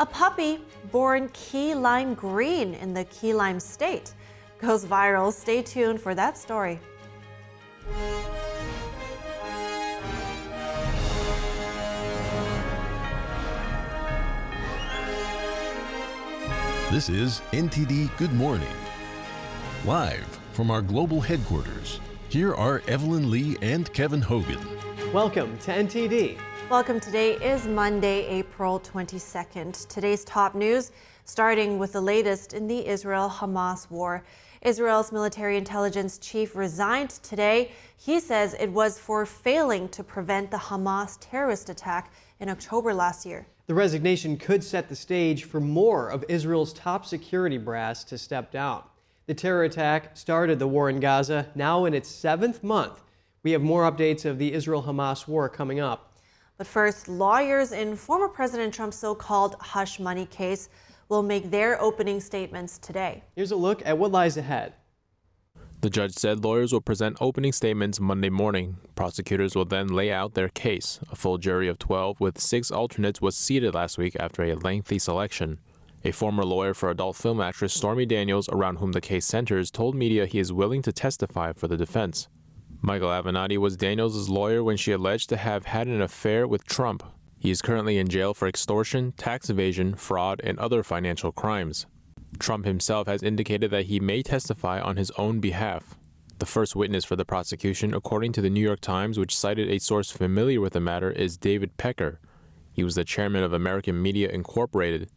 A puppy born key lime green in the key lime state goes viral. Stay tuned for that story. This is NTD Good Morning. Live from our global headquarters, here are Evelyn Lee and Kevin Hogan. Welcome to NTD. Welcome. Today is Monday, April 22nd. Today's top news, starting with the latest in the Israel-Hamas war. Israel's military intelligence chief resigned today. He says it was for failing to prevent the Hamas terrorist attack in October last year. The resignation could set the stage for more of Israel's top security brass to step down. The terror attack started the war in Gaza, now in its 7th month. We have more updates of the Israel-Hamas war coming up. But first, lawyers in former President Trump's so-called hush money case will make their opening statements today. Here's a look at what lies ahead. The judge said lawyers will present opening statements Monday morning. Prosecutors will then lay out their case. A full jury of 12 with 6 alternates was seated last week after a lengthy selection. A former lawyer for adult film actress Stormy Daniels, around whom the case centers, told media he is willing to testify for the defense. Michael Avenatti was Daniels' lawyer when she alleged to have had an affair with Trump. He is currently in jail for extortion, tax evasion, fraud, and other financial crimes. Trump himself has indicated that he may testify on his own behalf. The first witness for the prosecution, according to the New York Times, which cited a source familiar with the matter, is David Pecker. He was the chairman of American Media Incorporated.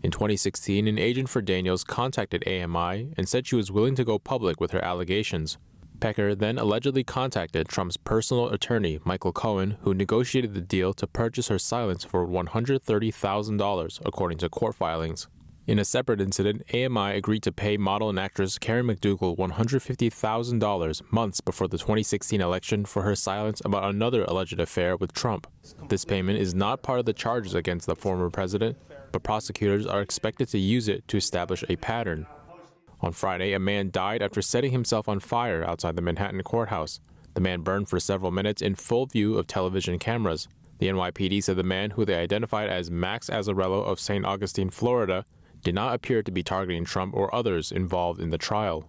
In 2016, an agent for Daniels contacted AMI and said she was willing to go public with her allegations. Pecker then allegedly contacted Trump's personal attorney, Michael Cohen, who negotiated the deal to purchase her silence for $130,000, according to court filings. In a separate incident, AMI agreed to pay model and actress Karen McDougal $150,000 months before the 2016 election for her silence about another alleged affair with Trump. This payment is not part of the charges against the former president, but prosecutors are expected to use it to establish a pattern. On Friday, a man died after setting himself on fire outside the Manhattan courthouse. The man burned for several minutes in full view of television cameras. The NYPD said the man, who they identified as Max Azzarello of St. Augustine, Florida, did not appear to be targeting Trump or others involved in the trial.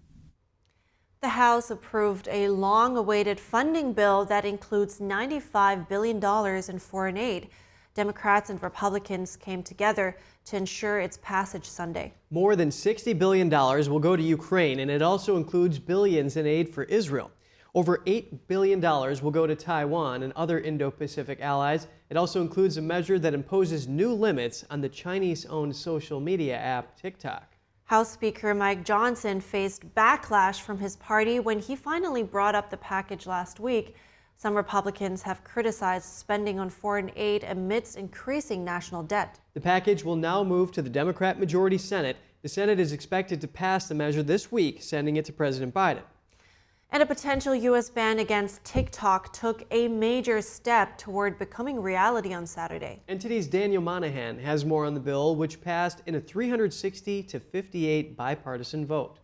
The House approved a long-awaited funding bill that includes $95 billion in foreign aid. Democrats and Republicans came together to ensure its passage Sunday. More than $60 billion will go to Ukraine, and it also includes billions in aid for Israel. Over $8 billion will go to Taiwan and other Indo-Pacific allies. It also includes a measure that imposes new limits on the Chinese-owned social media app TikTok. House Speaker Mike Johnson faced backlash from his party when he finally brought up the package last week. Some Republicans have criticized spending on foreign aid amidst increasing national debt. The package will now move to the Democrat majority Senate. The Senate is expected to pass the measure this week, sending it to President Biden. And a potential U.S. ban against TikTok took a major step toward becoming reality on Saturday. NTD's Daniel Monahan has more on the bill, which passed in a 360-58 bipartisan vote.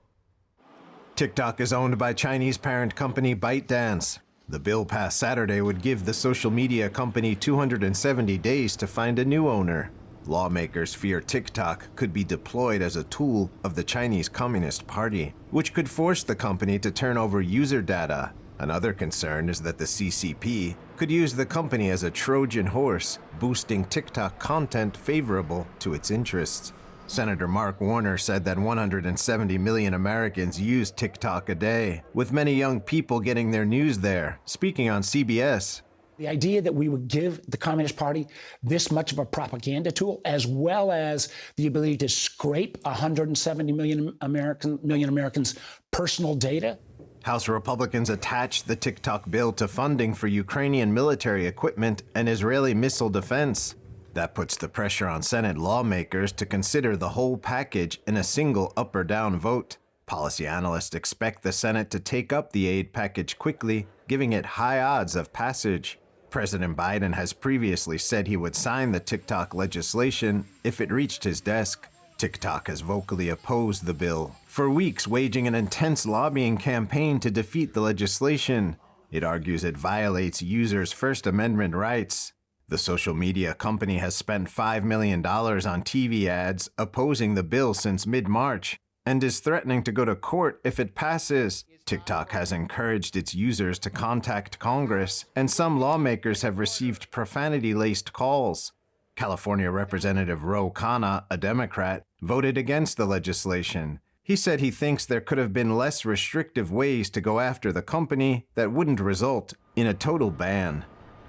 TikTok is owned by Chinese parent company ByteDance. The bill passed Saturday would give the social media company 270 days to find a new owner. Lawmakers fear TikTok could be deployed as a tool of the Chinese Communist Party, which could force the company to turn over user data. Another concern is that the CCP could use the company as a Trojan horse, boosting TikTok content favorable to its interests. Senator Mark Warner said that 170 million Americans use TikTok a day, with many young people getting their news there. Speaking on CBS, the idea that we would give the Communist Party this much of a propaganda tool, as well as the ability to scrape 170 million Americans' personal data. House Republicans attached the TikTok bill to funding for Ukrainian military equipment and Israeli missile defense. That puts the pressure on Senate lawmakers to consider the whole package in a single up or down vote. Policy analysts expect the Senate to take up the aid package quickly, giving it high odds of passage. President Biden has previously said he would sign the TikTok legislation if it reached his desk. TikTok has vocally opposed the bill, for weeks waging an intense lobbying campaign to defeat the legislation. It argues it violates users' First Amendment rights. The social media company has spent $5 million on TV ads opposing the bill since mid-March and is threatening to go to court if it passes. TikTok has encouraged its users to contact Congress, and some lawmakers have received profanity-laced calls. California Representative Ro Khanna, a Democrat, voted against the legislation. He said he thinks there could have been less restrictive ways to go after the company that wouldn't result in a total ban.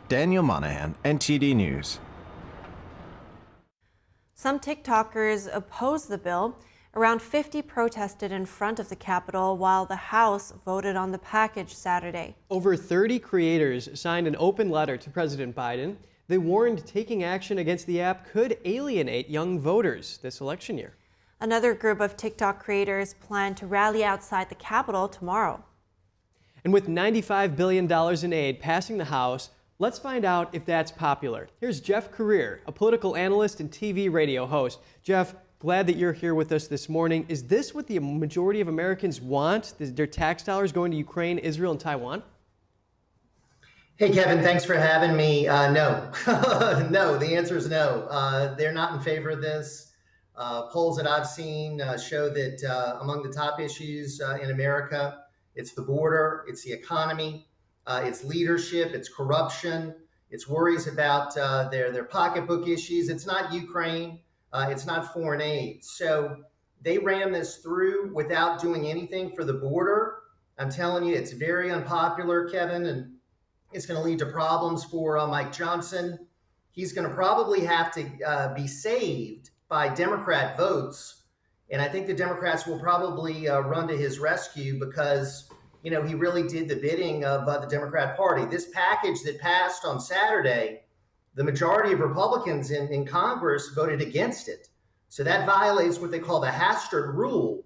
Daniel Monahan, NTD News. Some TikTokers opposed the bill. Around 50 protested in front of the Capitol while the House voted on the package Saturday. Over 30 creators signed an open letter to President Biden. They warned taking action against the app could alienate young voters this election year. Another group of TikTok creators plan to rally outside the Capitol tomorrow. And with $95 billion in aid passing the House, let's find out if that's popular. Here's Jeff Career, a political analyst and TV radio host. Jeff, glad that you're here with us this morning. Is this what the majority of Americans want? Their tax dollars going to Ukraine, Israel, and Taiwan? Hey, Kevin, thanks for having me. No. No, the answer is no. They're not in favor of this. Polls that I've seen show that among the top issues in America, it's the border, it's the economy, it's leadership, it's corruption, it's worries about their pocketbook issues. It's not Ukraine. It's not foreign aid. So they ran this through without doing anything for the border. I'm telling you, it's very unpopular, Kevin, and it's going to lead to problems for Mike Johnson. He's going to probably have to be saved by Democrat votes. And I think the Democrats will probably run to his rescue because, you know, he really did the bidding of the Democrat Party. This package that passed on Saturday, the majority of Republicans in Congress voted against it. So that violates what they call the Hastert rule.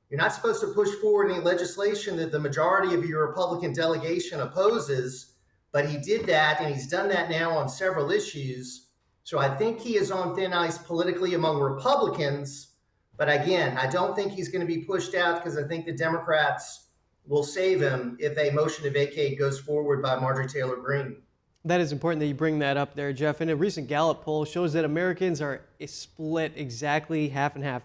You're not supposed to push forward any legislation that the majority of your Republican delegation opposes, but he did that, and he's done that now on several issues. So I think he is on thin ice politically among Republicans. But again, I don't think he's going to be pushed out because I think the Democrats will save him if a motion to vacate goes forward by Marjorie Taylor Greene. That is important that you bring that up there, Jeff. And a recent Gallup poll shows that Americans are split exactly half and half.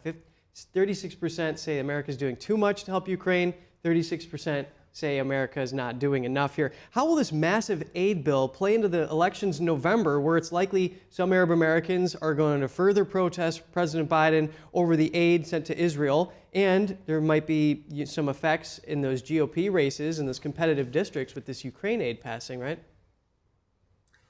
36% say America is doing too much to help Ukraine. 36% say America is not doing enough here. How will this massive aid bill play into the elections in November, where it's likely some Arab Americans are going to further protest President Biden over the aid sent to Israel, and there might be some effects in those GOP races and those competitive districts with this Ukraine aid passing, right?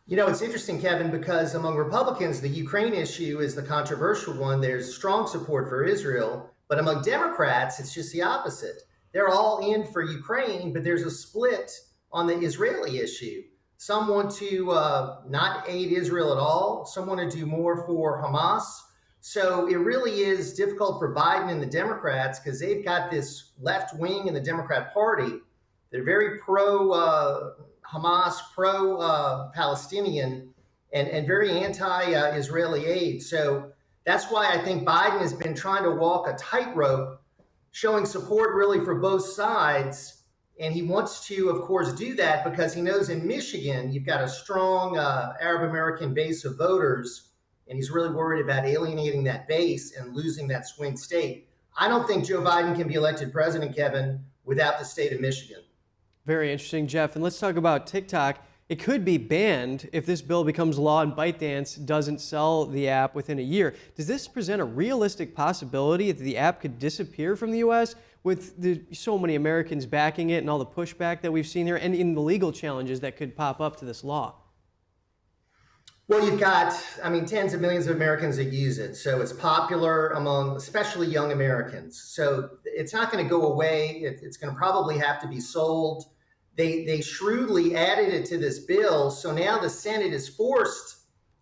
You know, it's interesting, Kevin, because among Republicans, the Ukraine issue is the controversial one. There's strong support for Israel, but among Democrats, it's just the opposite. They're all in for Ukraine, but there's a split on the Israeli issue. Some want to not aid Israel at all. Some want to do more for Hamas. So it really is difficult for Biden and the Democrats because they've got this left wing in the Democrat Party. They're very pro-Hamas, pro-Palestinian, and very anti-Israeli aid. So that's why I think Biden has been trying to walk a tightrope, showing support really for both sides. And he wants to, of course, do that because he knows in Michigan, you've got a strong Arab American base of voters, and he's really worried about alienating that base and losing that swing state. I don't think Joe Biden can be elected president, Kevin, without the state of Michigan. Very interesting, Jeff. And let's talk about TikTok. It could be banned if this bill becomes law and ByteDance doesn't sell the app within a year. Does this present a realistic possibility that the app could disappear from the U.S. with so many Americans backing it and all the pushback that we've seen there, and in the legal challenges that could pop up to this law? Well, you've got, tens of millions of Americans that use it. So it's popular among especially young Americans. So it's not going to go away. It's going to probably have to be sold. They shrewdly added it to this bill. So now the Senate is forced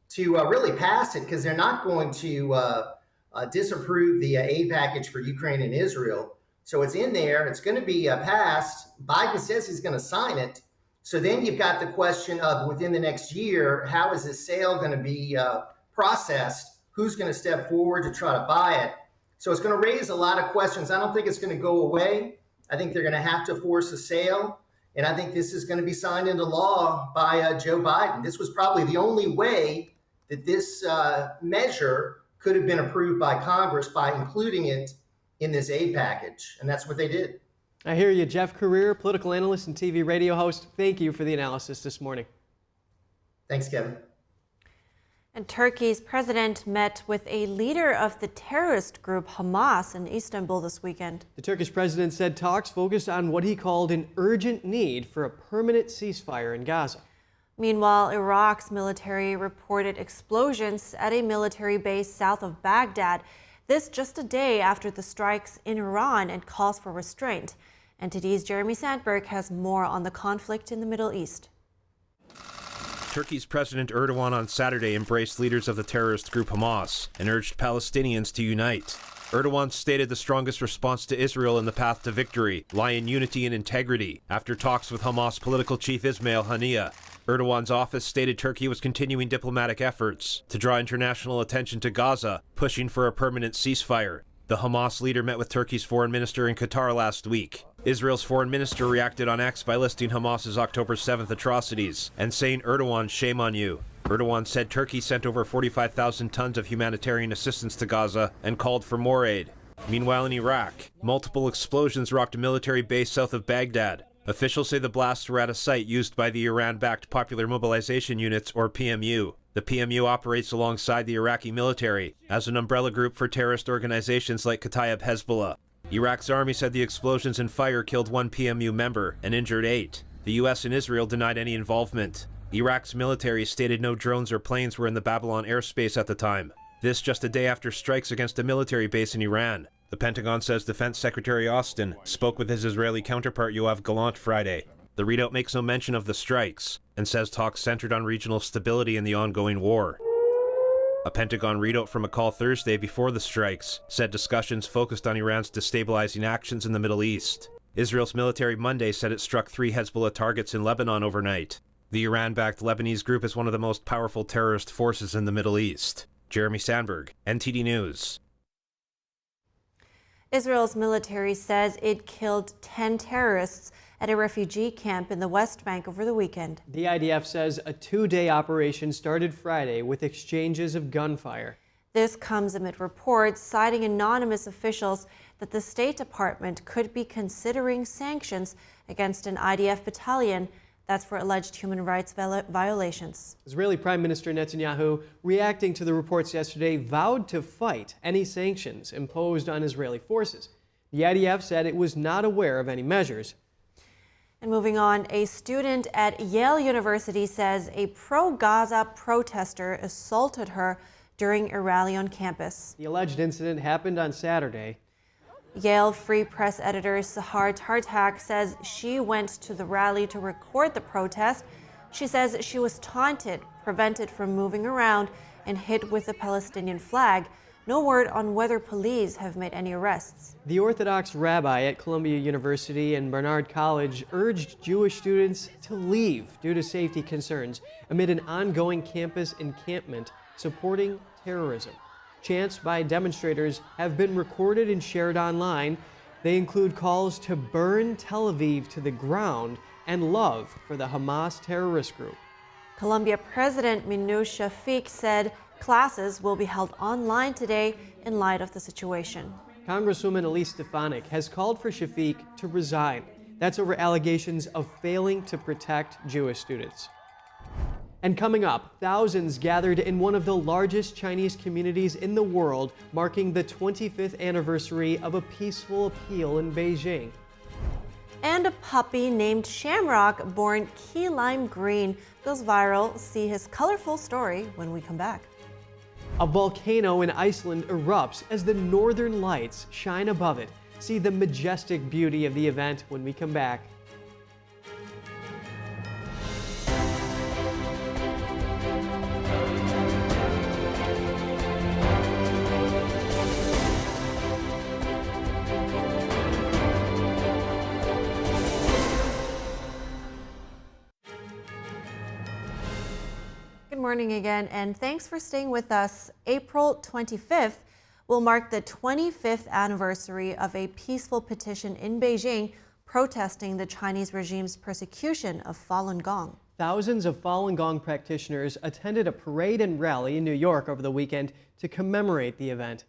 to really pass it because they're not going to disapprove the aid package for Ukraine and Israel. So it's in there. It's going to be passed. Biden says he's going to sign it. So then you've got the question of within the next year, how is this sale going to be processed? Who's going to step forward to try to buy it? So it's going to raise a lot of questions. I don't think it's going to go away. I think they're going to have to force a sale. And I think this is going to be signed into law by Joe Biden. This was probably the only way that this measure could have been approved by Congress, by including it in this aid package. And that's what they did. I hear you. Jeff Career, political analyst and TV radio host. Thank you for the analysis this morning. Thanks, Kevin. And Turkey's president met with a leader of the terrorist group Hamas in Istanbul this weekend. The Turkish president said talks focused on what he called an urgent need for a permanent ceasefire in Gaza. Meanwhile, Iraq's military reported explosions at a military base south of Baghdad. This just a day after the strikes in Iran and calls for restraint. NTD's Jeremy Sandberg has more on the conflict in the Middle East. Turkey's President Erdogan on Saturday embraced leaders of the terrorist group Hamas and urged Palestinians to unite. Erdogan stated the strongest response to Israel in the path to victory lie in unity and integrity after talks with Hamas political chief Ismail Haniyeh. Erdogan's office stated Turkey was continuing diplomatic efforts to draw international attention to Gaza, pushing for a permanent ceasefire. The Hamas leader met with Turkey's foreign minister in Qatar last week. Israel's foreign minister reacted on X by listing Hamas's October 7th atrocities and saying, "Erdogan, shame on you." Erdogan said Turkey sent over 45,000 tons of humanitarian assistance to Gaza and called for more aid. Meanwhile, in Iraq, multiple explosions rocked a military base south of Baghdad. Officials say the blasts were at a site used by the Iran-backed Popular Mobilization Units, or PMU. The PMU operates alongside the Iraqi military as an umbrella group for terrorist organizations like Kataib Hezbollah. Iraq's army said the explosions and fire killed one PMU member and injured 8. The U.S. and Israel denied any involvement. Iraq's military stated no drones or planes were in the Babylon airspace at the time. This just a day after strikes against a military base in Iran. The Pentagon says Defense Secretary Austin spoke with his Israeli counterpart Yoav Gallant Friday. The readout makes no mention of the strikes and says talks centered on regional stability in the ongoing war. A Pentagon readout from a call Thursday before the strikes said discussions focused on Iran's destabilizing actions in the Middle East. Israel's military Monday said it struck 3 Hezbollah targets in Lebanon overnight. The Iran-backed Lebanese group is one of the most powerful terrorist forces in the Middle East. Jeremy Sandberg, NTD News. Israel's military says it killed 10 terrorists at a refugee camp in the West Bank over the weekend. The IDF says a 2-day operation started Friday with exchanges of gunfire. This comes amid reports citing anonymous officials that the State Department could be considering sanctions against an IDF battalion that's for alleged human rights violations. Israeli Prime Minister Netanyahu, reacting to the reports yesterday, vowed to fight any sanctions imposed on Israeli forces. The IDF said it was not aware of any measures. And moving on, a student at Yale University says a pro-Gaza protester assaulted her during a rally on campus. The alleged incident happened on Saturday. Yale Free Press editor Sahar Tartak says she went to the rally to record the protest. She says she was taunted, prevented from moving around, and hit with the Palestinian flag. No word on whether police have made any arrests. The Orthodox rabbi at Columbia University and Barnard College urged Jewish students to leave due to safety concerns amid an ongoing campus encampment supporting terrorism. Chants by demonstrators have been recorded and shared online. They include calls to burn Tel Aviv to the ground and love for the Hamas terrorist group. Columbia President Minouche Shafik said classes will be held online today in light of the situation. Congresswoman Elise Stefanik has called for Shafik to resign. That's over allegations of failing to protect Jewish students. And coming up, thousands gathered in one of the largest Chinese communities in the world, marking the 25th anniversary of a peaceful appeal in Beijing. And a puppy named Shamrock, born key lime green, goes viral. See his colorful story when we come back. A volcano in Iceland erupts as the northern lights shine above it. See the majestic beauty of the event when we come back. Good morning again, and thanks for staying with us. April 25th will mark the 25th anniversary of a peaceful petition in Beijing protesting the Chinese regime's persecution of Falun Gong. Thousands of Falun Gong practitioners attended a parade and rally in New York over the weekend to commemorate the event.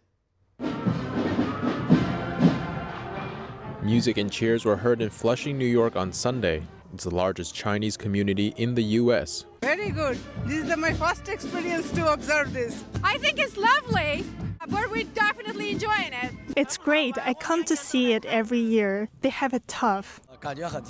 Music and cheers were heard in Flushing, New York on Sunday. It's the largest Chinese community in the U.S. Very good. This is my first experience to observe this. I think it's lovely, but we're definitely enjoying it. It's great. I come to see it every year. They have it tough.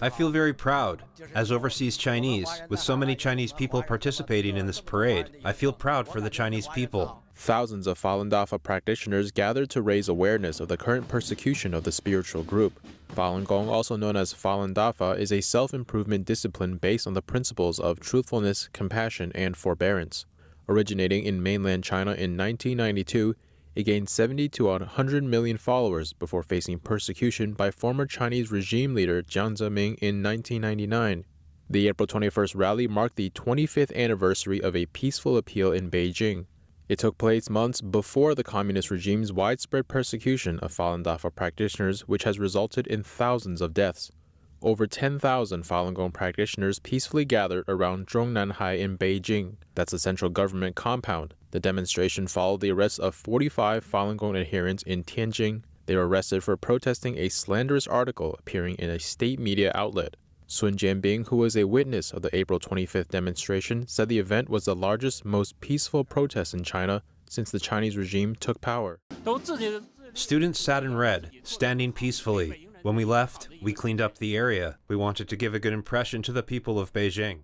I feel very proud. As overseas Chinese, with so many Chinese people participating in this parade, I feel proud for the Chinese people. Thousands of Falun Dafa practitioners gathered to raise awareness of the current persecution of the spiritual group. Falun Gong, also known as Falun Dafa, is a self-improvement discipline based on the principles of truthfulness, compassion, and forbearance. Originating in mainland China in 1992, it gained 70 to 100 million followers before facing persecution by former Chinese regime leader Jiang Zemin in 1999. The April 21st rally marked the 25th anniversary of a peaceful appeal in Beijing. It took place months before the communist regime's widespread persecution of Falun Dafa practitioners, which has resulted in thousands of deaths. Over 10,000 Falun Gong practitioners peacefully gathered around Zhongnanhai in Beijing. That's the central government compound. The demonstration followed the arrest of 45 Falun Gong adherents in Tianjin. They were arrested for protesting a slanderous article appearing in a state media outlet. Sun Jianbing, who was a witness of the April 25th demonstration, said the event was the largest, most peaceful protest in China since the Chinese regime took power. Students sat in red, standing peacefully. When we left, we cleaned up the area. We wanted to give a good impression to the people of Beijing.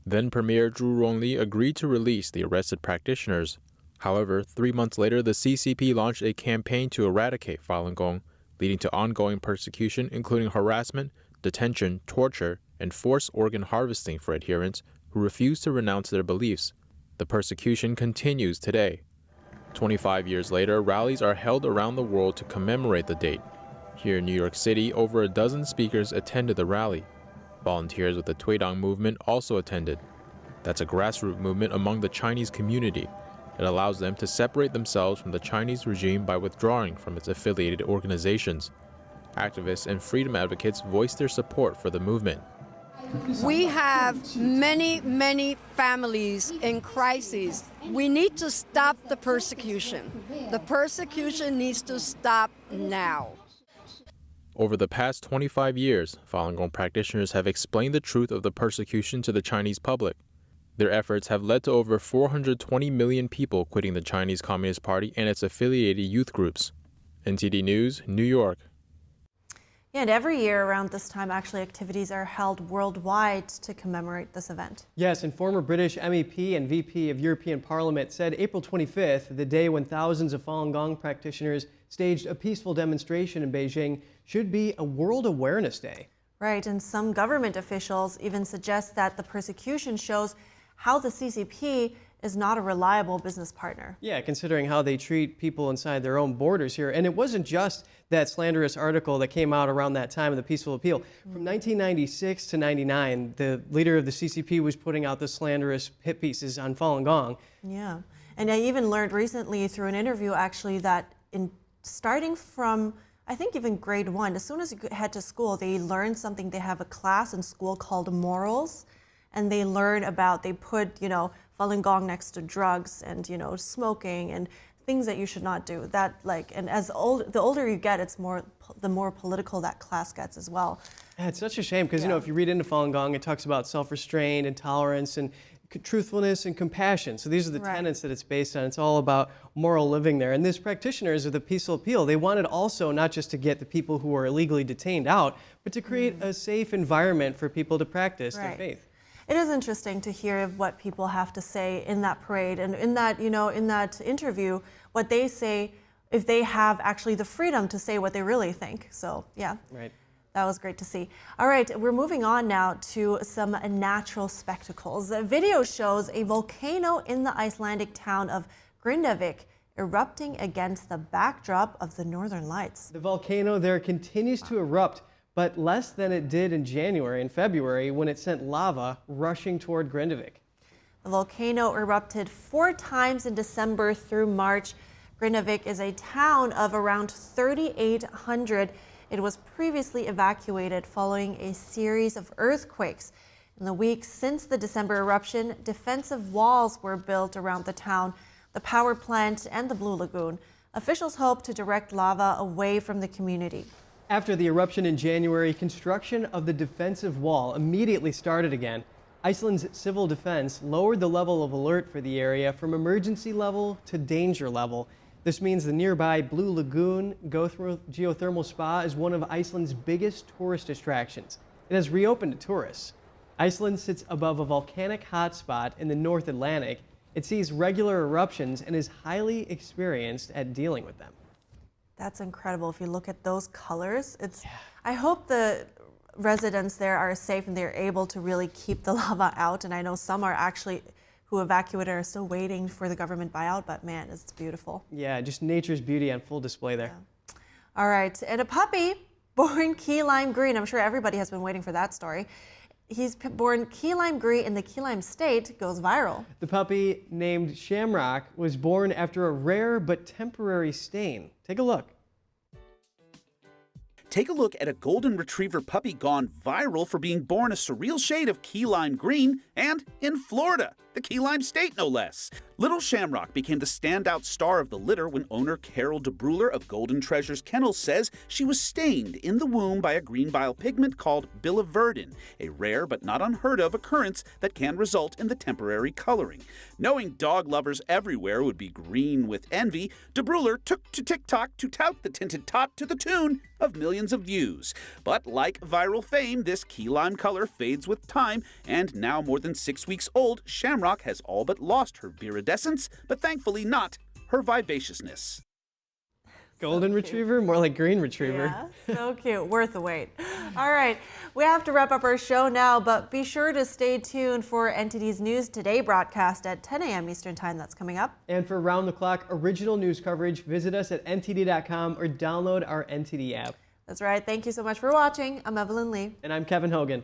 Then Premier Zhu Rongli agreed to release the arrested practitioners. However, 3 months later, the CCP launched a campaign to eradicate Falun Gong, leading to ongoing persecution, including harassment, detention, torture, and forced organ harvesting for adherents who refused to renounce their beliefs. The persecution continues today. 25 years later, rallies are held around the world to commemorate the date. Here in New York City, over a dozen speakers attended the rally. Volunteers with the Tweedong movement also attended. That's a grassroots movement among the Chinese community. It allows them to separate themselves from the Chinese regime by withdrawing from its affiliated organizations. Activists and freedom advocates voiced their support for the movement. We have many families in crises. We need to stop the persecution. The persecution needs to stop now. Over the past 25 years, Falun Gong practitioners have explained the truth of the persecution to the Chinese public. Their efforts have led to over 420 million people quitting the Chinese Communist Party and its affiliated youth groups. NTD News, New York. And every year around this time, actually, activities are held worldwide to commemorate this event. Yes, and former British MEP and VP of European Parliament said April 25th, the day when thousands of Falun Gong practitioners staged a peaceful demonstration in Beijing, should be a World Awareness Day. Right, and some government officials even suggest that the persecution shows how the CCP is not a reliable business partner. Yeah, considering how they treat people inside their own borders here. And it wasn't just that slanderous article that came out around that time of the peaceful appeal. From 1996 to 99, the leader of the CCP was putting out the slanderous hit pieces on Falun Gong. Yeah, and I even learned recently through an interview actually that starting from, I think even grade 1, as soon as you head to school, they learn something. They have a class in school called morals, and they learn about, they put, Falun Gong next to drugs and, smoking and things that you should not do. That and the older you get, the more political that class gets as well. Yeah, it's such a shame because, if you read into Falun Gong, it talks about self-restraint and tolerance and truthfulness and compassion. So these are the tenets that it's based on. It's all about moral living there. And these practitioners of the peaceful appeal, they wanted also not just to get the people who are illegally detained out, but to create a safe environment for people to practice their faith. It is interesting to hear what people have to say in that parade and in that, in that interview, what they say, if they have actually the freedom to say what they really think. So, yeah. Right. That was great to see. All right, we're moving on now to some natural spectacles. The video shows a volcano in the Icelandic town of Grindavik erupting against the backdrop of the Northern Lights. The volcano there continues to erupt, but less than it did in January and February when it sent lava rushing toward Grindavik. The volcano erupted 4 times in December through March. Grindavik is a town of around 3,800. It was previously evacuated following a series of earthquakes. In the weeks since the December eruption, defensive walls were built around the town, the power plant, and the Blue Lagoon. Officials hope to direct lava away from the community. After the eruption in January, construction of the defensive wall immediately started again. Iceland's civil defense lowered the level of alert for the area from emergency level to danger level. This means the nearby Blue Lagoon geothermal spa is one of Iceland's biggest tourist attractions. It has reopened to tourists. Iceland sits above a volcanic hotspot in the North Atlantic. It sees regular eruptions and is highly experienced at dealing with them. That's incredible. If you look at those colors, I hope the residents there are safe and they're able to really keep the lava out. And I know some are actually, who evacuated, are still waiting for the government buyout, but man, it's beautiful. Yeah, just nature's beauty on full display there. Yeah. All right, and a puppy born key lime green. I'm sure everybody has been waiting for that story. He's born key lime green in the key lime state, goes viral. The puppy, named Shamrock, was born after a rare but temporary stain. Take a look. Take a look at a golden retriever puppy gone viral for being born a surreal shade of key lime green, and in Florida, the key lime state no less. Little Shamrock became the standout star of the litter when owner Carol DeBruler of Golden Treasures Kennels says she was stained in the womb by a green bile pigment called biliverdin, a rare but not unheard of occurrence that can result in the temporary coloring. Knowing dog lovers everywhere would be green with envy, DeBruler took to TikTok to tout the tinted tot to the tune of millions of views. But like viral fame, this key lime color fades with time, and now more than 6 weeks old, Shamrock has all but lost her viridescence, but thankfully not her vivaciousness. Golden retriever? More like green retriever. Yeah, so cute. Worth the wait. All right, we have to wrap up our show now, but be sure to stay tuned for NTD's News Today broadcast at 10 a.m. Eastern Time. That's coming up. And for round-the-clock original news coverage, visit us at ntd.com or download our NTD app. That's right. Thank you so much for watching. I'm Evelyn Lee. And I'm Kevin Hogan.